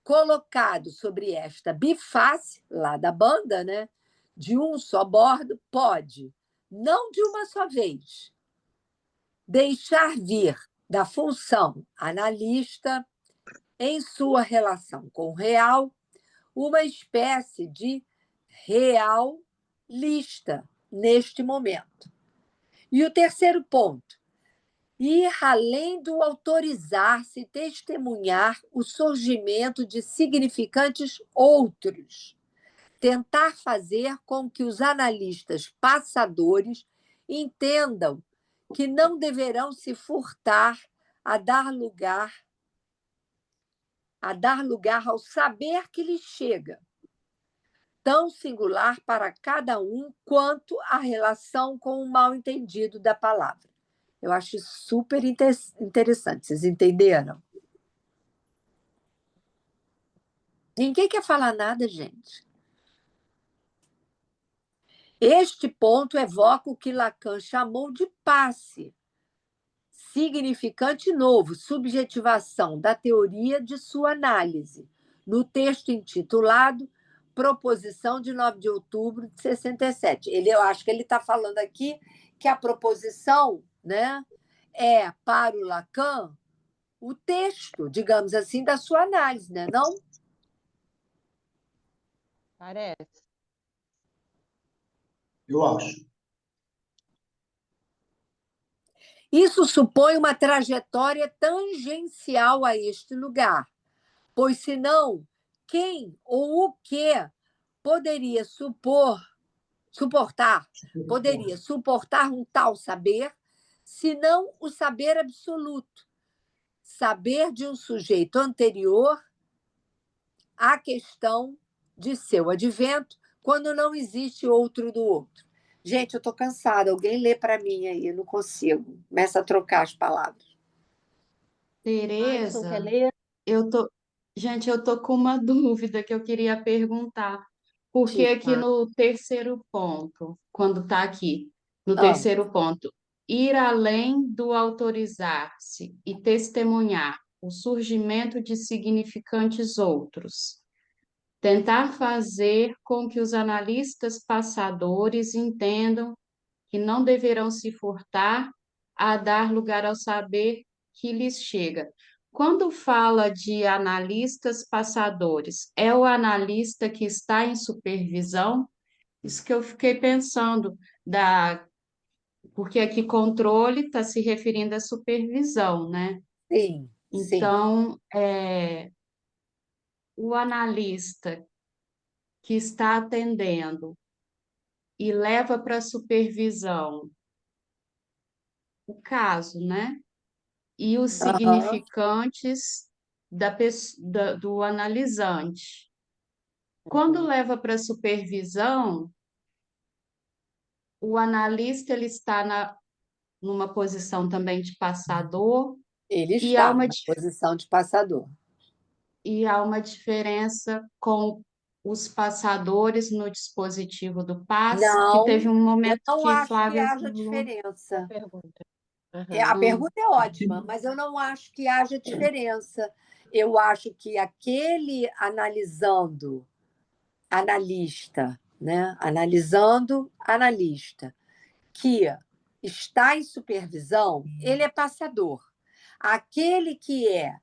colocado sobre esta biface, lá da banda, né, de um só bordo, pode, não de uma só vez, deixar vir da função analista, em sua relação com o real, uma espécie de realista neste momento. E o terceiro ponto, ir além do autorizar-se testemunhar o surgimento de significantes outros, tentar fazer com que os analistas passadores entendam que não deverão se furtar a dar lugar ao saber que lhes chega, tão singular para cada um quanto a relação com o mal-entendido da palavra. Eu acho super interessante. Vocês entenderam? Ninguém quer falar nada, gente. Este ponto evoca o que Lacan chamou de passe, significante novo, subjetivação da teoria de sua análise, no texto intitulado Proposição de 9 de outubro de 67. Eu acho que ele está falando aqui que a proposição, né, é, para o Lacan, o texto, digamos assim, da sua análise, né? Não? Parece. Eu acho. Isso supõe uma trajetória tangencial a este lugar, pois senão, quem ou o que poderia suportar um tal saber, senão o saber absoluto, saber de um sujeito anterior à questão de seu advento, quando não existe outro do outro. Gente, eu estou cansada. Alguém lê para mim aí, eu não consigo. Começa a trocar as palavras. Alisson, quer Tereza, ler? gente, eu tô com uma dúvida que eu queria perguntar. Porque aqui Diga. no terceiro ponto, quando está aqui, no Ah, terceiro ponto, ir além do autorizar-se e testemunhar o surgimento de significantes outros. Tentar fazer com que os analistas passadores entendam que não deverão se furtar a dar lugar ao saber que lhes chega. Quando fala de analistas passadores, é o analista que está em supervisão? Isso que eu fiquei pensando, porque aqui controle está se referindo à supervisão, né? sim, sim. Então, o analista que está atendendo e leva para a supervisão o caso, né? E os Aham. significantes do analisante. Quando leva para a supervisão, o analista ele está numa posição também de passador Ele e há está uma, na posição de passador. e há uma diferença com os passadores no dispositivo do passe, que teve Não, um eu momento não que acho que Flávia haja falou. Boa diferença. pergunta. A Aham. pergunta é ótima, mas eu não acho que haja diferença. Eu acho que aquele analista, né? Analista, que está em supervisão, ele é passador. Aquele que é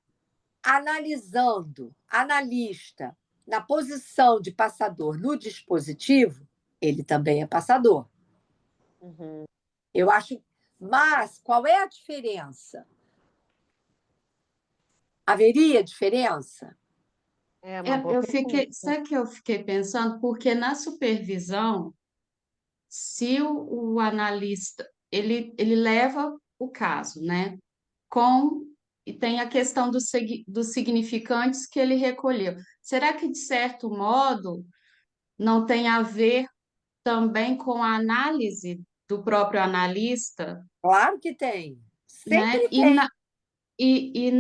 analista, na posição de passador no dispositivo, ele também é passador. Uhum. Eu acho. Mas qual é a diferença? Haveria diferença? É uma boa Eu pergunta. fiquei, sabe que eu fiquei pensando? Porque na supervisão, se o analista ele leva o caso, né? E tem a questão dos significantes que ele recolheu. Será que, de certo modo, não tem a ver também com a análise do próprio analista, Claro que tem. né? Sempre tem. E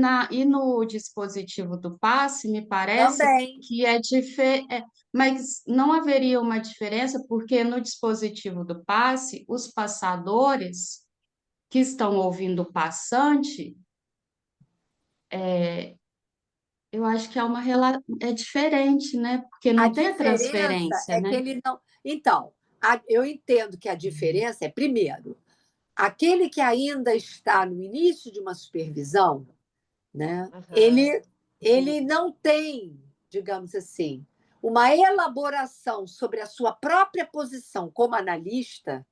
no dispositivo do passe, me parece Também. que é diferente, mas não haveria uma diferença, porque no dispositivo do passe, os passadores que estão ouvindo o passante, eu acho que é diferente, né? Porque A não tem a diferença transferência, é que né? ele não. Então, eu entendo que a diferença é, primeiro, aquele que ainda está no início de uma supervisão, né, Aham. ele não tem, digamos assim, uma elaboração sobre a sua própria posição como analista,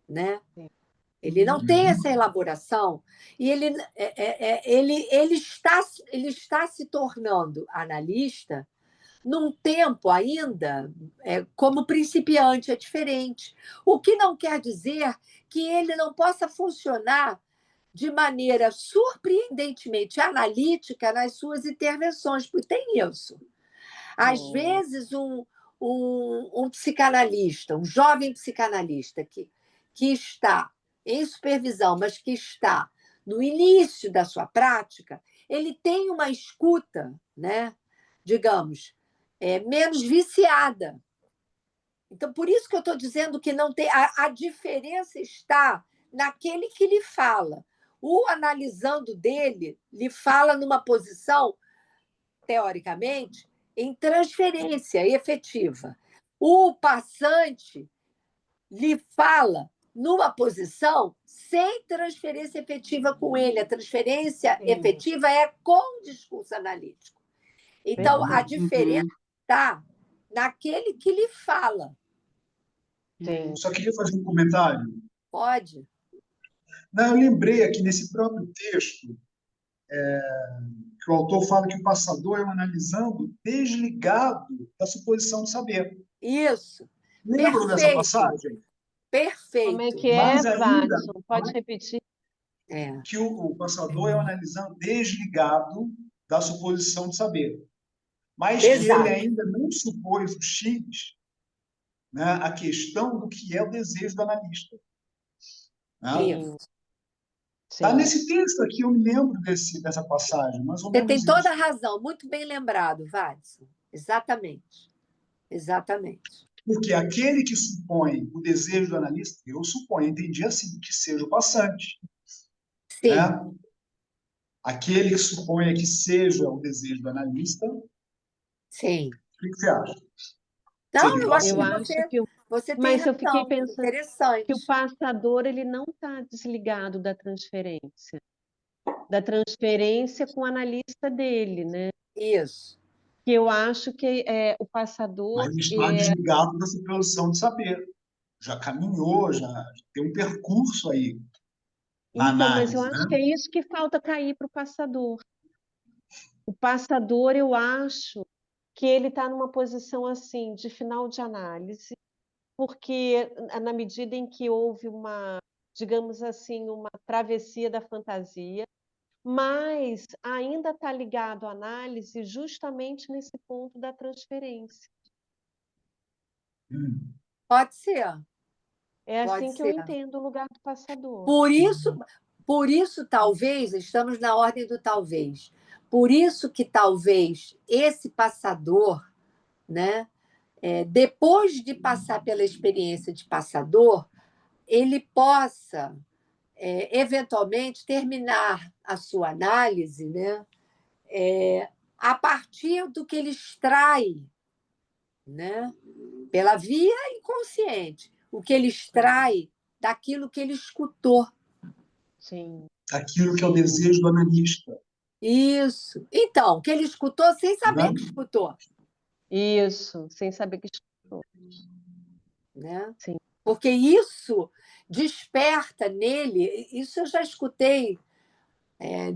né? Sim. Ele não tem essa elaboração e ele está se tornando analista num tempo ainda como principiante, é diferente. O que não quer dizer que ele não possa funcionar de maneira surpreendentemente analítica nas suas intervenções, porque tem isso. Às vezes, um psicanalista, um jovem psicanalista que está em supervisão, mas que está no início da sua prática, ele tem uma escuta, né, digamos, menos viciada. Então, por isso que eu estou dizendo que não tem. A diferença está naquele que lhe fala. O analisando dele lhe fala numa posição, teoricamente, em transferência efetiva. O passante lhe fala numa posição sem transferência efetiva com ele. A transferência Sim. efetiva é com o discurso analítico. Então, a Perfeito. diferença está naquele que lhe fala. Sim. Só queria fazer um comentário. Pode? Não, eu lembrei aqui nesse próprio texto que o autor fala que o passador é um analisando desligado da suposição de saber. Isso. Lembram dessa Perfeito. passagem? Como é Perfeito. que é, Mais ainda, Watson? Pode repetir? que o passador é um analisando desligado da suposição de saber. Mas que ele Exato. ainda não supôs o X, né, a questão do que é o desejo do analista. Né? Sim. Tá Sim. nesse texto aqui, eu me lembro dessa passagem, mais ou Você tem menos toda isso. a razão. Muito bem lembrado, Vadson. Exatamente. Exatamente. Porque aquele que supõe o desejo do analista, eu suponho, entendi assim, que seja o passante. Sim. Né? Aquele que suponha que seja o desejo do analista, o Sim. que você acha? Não, Seria o eu acho Eu que passante. acho que você tem mas eu fiquei razão. pensando que o Interessante. passador ele não está desligado da transferência com o analista dele, né? Isso. Que eu acho que o Mas passador ele está desligado da suposição de saber. Já caminhou, já tem um percurso aí na então, mas eu análise, acho né? que é isso que falta cair para o passador. O passador, eu acho que ele está numa posição assim de final de análise, porque na medida em que houve uma, digamos assim, uma travessia da fantasia, mas ainda está ligado à análise justamente nesse ponto da transferência. Pode ser. É Pode assim que eu ser. entendo o lugar do passador. Por isso, talvez, estamos na ordem do talvez. Por isso que talvez esse passador, né, depois de passar pela experiência de passador, ele possa, eventualmente, terminar a sua análise, né, a partir do que ele extrai, né, pela via inconsciente, o que ele extrai daquilo que ele escutou. Sim. Aquilo que é o desejo do analista. Isso. Então, o que ele escutou sem saber Né? que escutou. Isso, sem saber que escutou. Né? Sim. Porque isso desperta nele, isso eu já escutei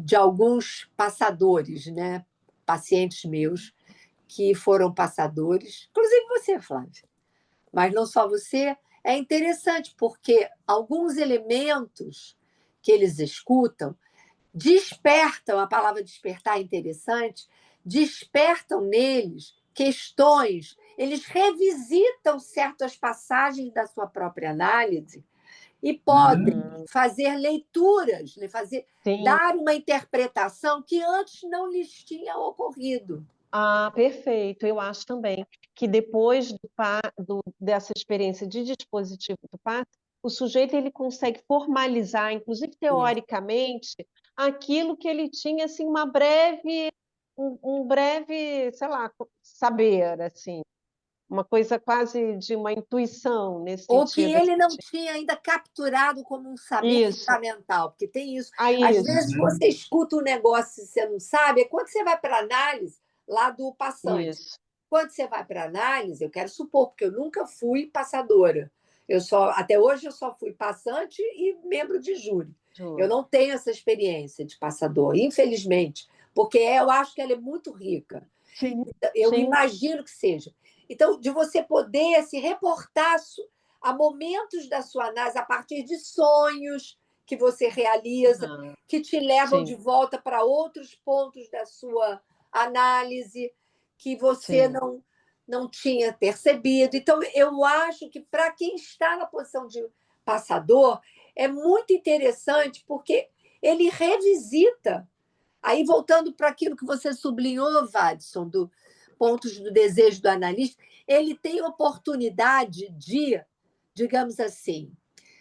de alguns passadores, né? Pacientes meus que foram passadores, inclusive você, Flávia, mas não só você. É interessante porque alguns elementos que eles escutam despertam, a palavra despertar é interessante, despertam neles questões, eles revisitam certas passagens da sua própria análise e podem Uhum. fazer leituras, né, Sim. dar uma interpretação que antes não lhes tinha ocorrido. Ah, perfeito. Eu acho também que depois dessa experiência de dispositivo do passe, o sujeito ele consegue formalizar, inclusive teoricamente, aquilo que ele tinha assim um breve, sei lá, saber assim, uma coisa quase de uma intuição nesse Ou que sentido. ele não tinha ainda capturado como um saber Isso. fundamental, porque tem isso. Ah, Às isso. vezes você escuta um negócio e você não sabe, é quando você vai para a análise lá do passante. Isso. Quando você vai para a análise, eu quero supor, porque eu nunca fui passadora. Até hoje eu só fui passante e membro de júri. Eu não tenho essa experiência de passador, infelizmente, porque eu acho que ela é muito rica. Sim. Eu Sim. imagino que seja. Então, de você poder se reportar a momentos da sua análise a partir de sonhos que você realiza, que te levam Sim. de volta para outros pontos da sua análise que você Sim. não tinha percebido. Então, eu acho que para quem está na posição de passador, é muito interessante, porque ele revisita. Aí, voltando para aquilo que você sublinhou, Vadson, do pontos do desejo do analista, ele tem oportunidade de, digamos assim,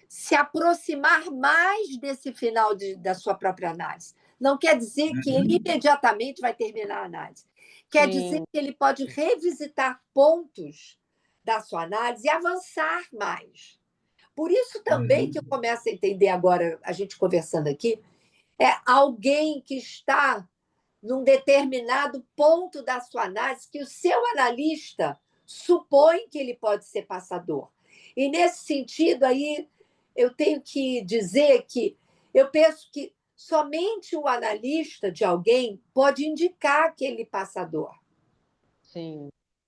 se aproximar mais desse final da sua própria análise. Não quer dizer que ele imediatamente vai terminar a análise. Quer dizer Sim. que ele pode revisitar pontos da sua análise e avançar mais. Por isso também que eu começo a entender agora, a gente conversando aqui, é alguém que está num determinado ponto da sua análise que o seu analista supõe que ele pode ser passador. E, nesse sentido, aí eu tenho que dizer que eu penso que somente o analista de alguém pode indicar aquele passador. Sim.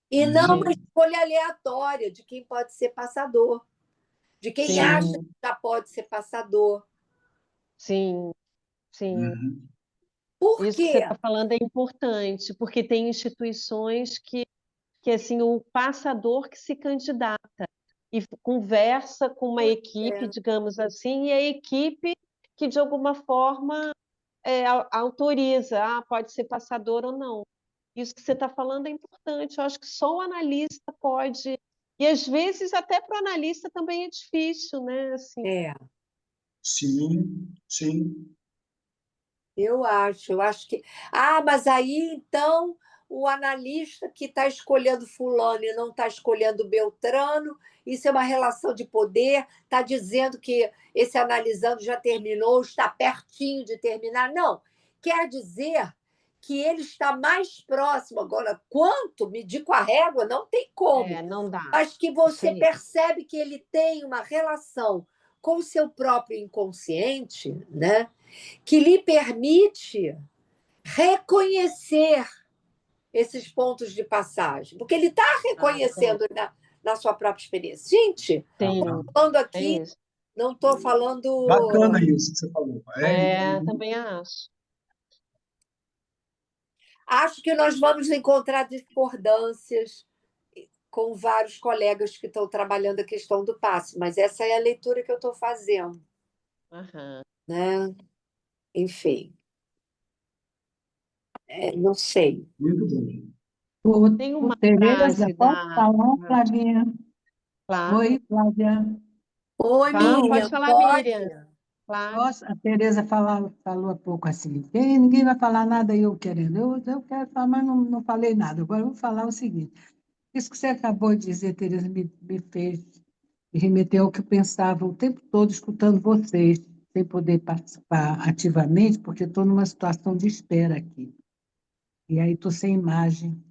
E não Sim. uma escolha aleatória de quem pode ser passador, de quem Sim. acha que já pode ser passador. Sim. Sim. Por Isso que você quê? está falando é importante, porque tem instituições que assim, o passador que se candidata e conversa com uma Pois equipe, é. digamos assim, e a equipe que, de alguma forma, autoriza, pode ser passador ou não. Isso que você está falando é importante. Eu acho que só o analista pode. E, às vezes, até para o analista também é difícil, né? Assim, É. Sim, sim. Eu acho que. Ah, mas aí então o analista que está escolhendo fulano e não está escolhendo Beltrano, isso é uma relação de poder, está dizendo que esse analisando já terminou, está pertinho de terminar. Não, quer dizer que ele está mais próximo. Agora, quanto medir com a régua, não tem como. não dá. Mas que Isso você aí. percebe que ele tem uma relação com o seu próprio inconsciente, né? Que lhe permite reconhecer esses pontos de passagem, porque ele está Sim. reconhecendo na sua própria experiência. Gente, Sim, falando é aqui, isso. não estou falando. Bacana isso que você falou. Também acho. Acho que nós vamos encontrar discordâncias com vários colegas que estão trabalhando a questão do passe, mas essa é a leitura que eu estou fazendo, Aham. né? Enfim, não sei. Muito bom. Tem Ô, uma Tereza, frase pode da. falar, Flavinha? Claro. Oi, Flávia. Oi, Pode Miriam, falar, Miriam. pode? Claro. Nossa, a Tereza falou há pouco assim, ninguém vai falar nada eu querendo. Eu quero falar, mas não falei nada. Agora eu vou falar o seguinte. Isso que você acabou de dizer, Tereza, me fez me remeter ao que eu pensava o tempo todo escutando vocês, sem poder participar ativamente, porque estou numa situação de espera aqui. E aí estou sem imagem.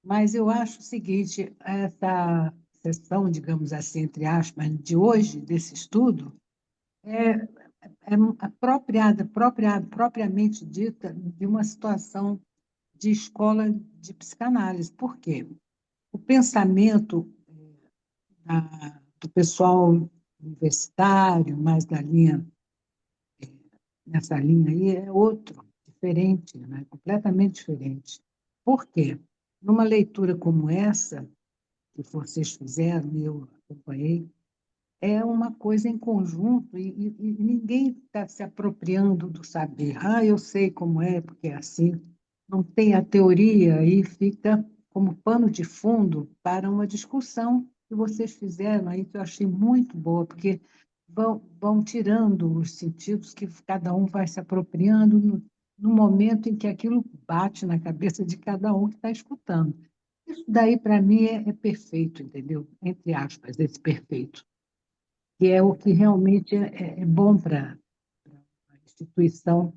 Mas eu acho o seguinte, essa sessão, digamos assim, entre aspas, de hoje, desse estudo, é propriamente dita de uma situação de escola de psicanálise. Por quê? O pensamento do pessoal universitário, mais nessa linha aí, é outro, diferente, né? Completamente diferente. Por quê? Numa leitura como essa, que vocês fizeram, e eu acompanhei, é uma coisa em conjunto e ninguém está se apropriando do saber. Ah, eu sei como é, porque é assim. Não tem a teoria e fica como pano de fundo para uma discussão que vocês fizeram aí, que eu achei muito boa, porque vão tirando os sentidos que cada um vai se apropriando no momento em que aquilo bate na cabeça de cada um que está escutando. Isso daí, para mim, é perfeito, entendeu? Entre aspas, esse perfeito, que é o que realmente é bom para a instituição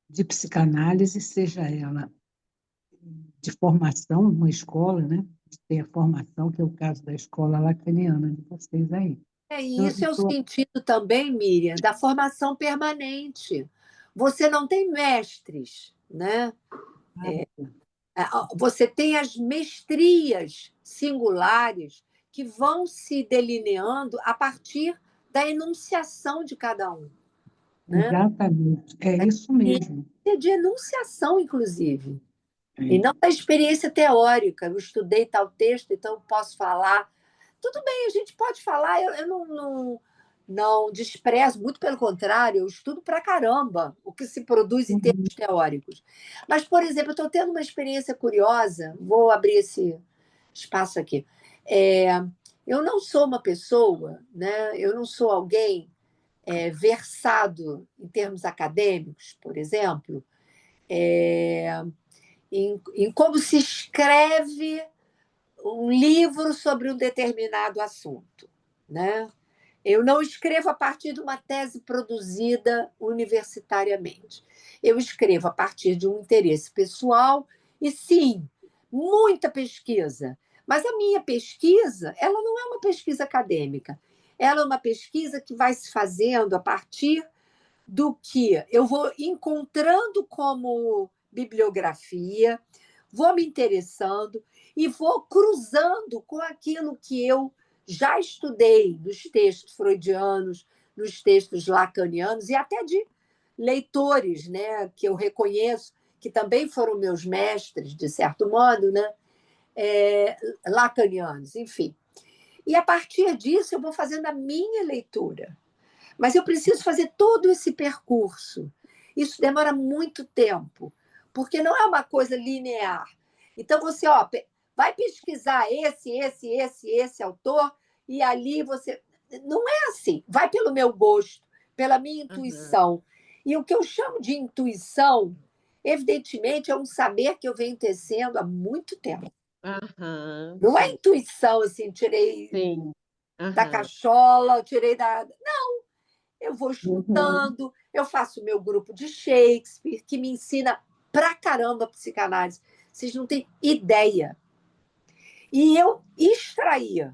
de psicanálise, seja ela de formação, uma escola, né? De ter a formação, que é o caso da escola lacaniana de vocês aí. E Eu isso é o tô- sentido também, Miriam, da formação permanente. Você não tem mestres, né? Você tem as mestrias singulares que vão se delineando a partir da enunciação de cada um, né? Exatamente, é isso mesmo. E de enunciação, inclusive, e É. não da experiência teórica. Eu estudei tal texto, então eu posso falar. Tudo bem, a gente pode falar, eu não desprezo, muito pelo contrário, eu estudo pra caramba o que se produz em termos teóricos. Mas, por exemplo, eu estou tendo uma experiência curiosa, vou abrir esse espaço aqui. É, eu não sou uma pessoa, né? Eu não sou alguém versado em termos acadêmicos, por exemplo, em como se escreve um livro sobre um determinado assunto, né? Eu não escrevo a partir de uma tese produzida universitariamente. Eu escrevo a partir de um interesse pessoal e, sim, muita pesquisa. Mas a minha pesquisa, ela não é uma pesquisa acadêmica. Ela é uma pesquisa que vai se fazendo a partir do que eu vou encontrando como bibliografia, vou me interessando e vou cruzando com aquilo que eu já estudei nos textos freudianos, nos textos lacanianos e até de leitores, né, que eu reconheço, que também foram meus mestres, de certo modo, né, lacanianos, enfim. E a partir disso eu vou fazendo a minha leitura. Mas eu preciso fazer todo esse percurso. Isso demora muito tempo, porque não é uma coisa linear. Então, você vai pesquisar esse autor, e ali você. Não é assim. Vai pelo meu gosto, pela minha intuição. E o que eu chamo de intuição, evidentemente, é um saber que eu venho tecendo há muito tempo. Não é Sim, intuição assim, tirei sim. da cachola, tirei da. Eu vou Uhum. estudando, eu faço o meu grupo de Shakespeare, que me ensina pra caramba psicanálise. Vocês não têm ideia. E eu extraía,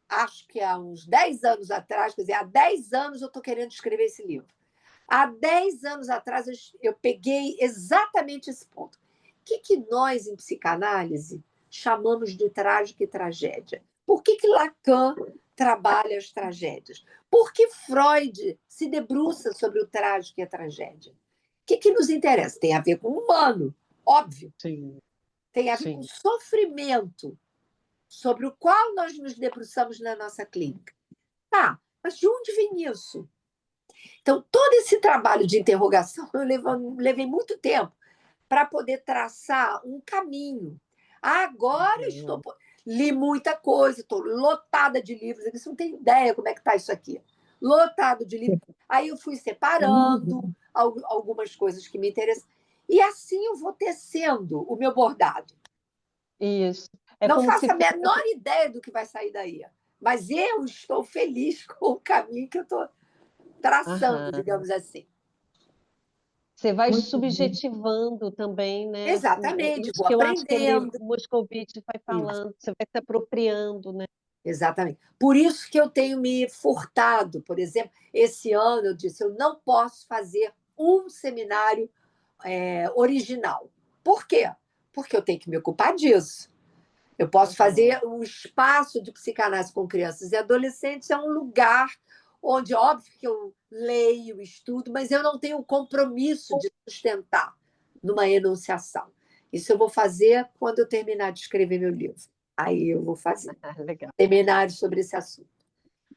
acho que há uns 10 anos atrás, quer dizer, há 10 anos eu estou querendo escrever esse livro. Há 10 anos atrás eu peguei exatamente esse ponto. O que nós, em psicanálise, chamamos de trágico e tragédia? Por que Lacan trabalha as tragédias? Por que Freud se debruça sobre o trágico e a tragédia? O que nos interessa? Tem a ver com o humano, óbvio. Sim, Tem a ver com sim. o sofrimento sobre o qual nós nos debruçamos na nossa clínica. Tá, mas de onde vem isso? Então, todo esse trabalho de interrogação eu levei muito tempo para poder traçar um caminho. Agora li muita coisa, estou lotada de livros, você não tem ideia como é que está isso aqui. Lotado de livros. Aí eu fui separando algumas coisas que me interessam. E assim eu vou tecendo o meu bordado. Isso. É Não como faço se a menor ideia do que vai sair daí. Mas eu estou feliz com o caminho que eu estou traçando, Aham. digamos assim. Você vai Muito bom. subjetivando também, né? É Exatamente, isso vou que eu acho que aprendendo. o Moscovitch vai Isso, falando, você vai se apropriando, né? exatamente. Por isso que eu tenho me furtado. Por exemplo, esse ano eu disse, eu não posso fazer um seminário original. Por quê? Porque eu tenho que me ocupar disso. Eu posso fazer um espaço de psicanálise com crianças e adolescentes, é um lugar onde, óbvio, que eu leio, estudo, mas eu não tenho o compromisso de sustentar numa enunciação. Isso eu vou fazer quando eu terminar de escrever meu livro. Aí eu vou fazer Legal. seminários sobre esse assunto.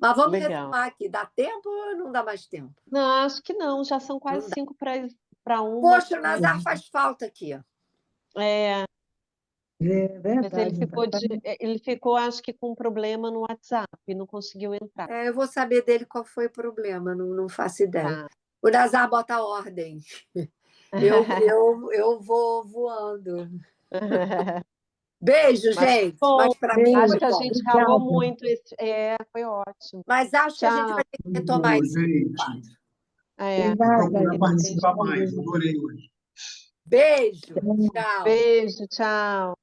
Mas vamos Legal. retomar aqui. Dá tempo ou não dá mais tempo? Não, acho que não, já são Não quase dá. 5 para uma. Poxa, o Nazar faz falta aqui. É, É mas verdade. ele ficou, acho que com um problema no WhatsApp, não conseguiu entrar. É, eu vou saber dele qual foi o problema, não faço ideia. Tá. O Nazar bota a ordem. Eu vou voando. Beijo, Mas gente. bom, Mas para mim acho foi que a bom. gente falou Obrigada. muito. Foi ótimo. Mas acho que a gente Tchau. vai ter que Muito retomar bom, esse gente. quadro. É, Vou Obrigada, procurar gente. participar mais. Adorei hoje. Beijo. Tchau. beijo, tchau.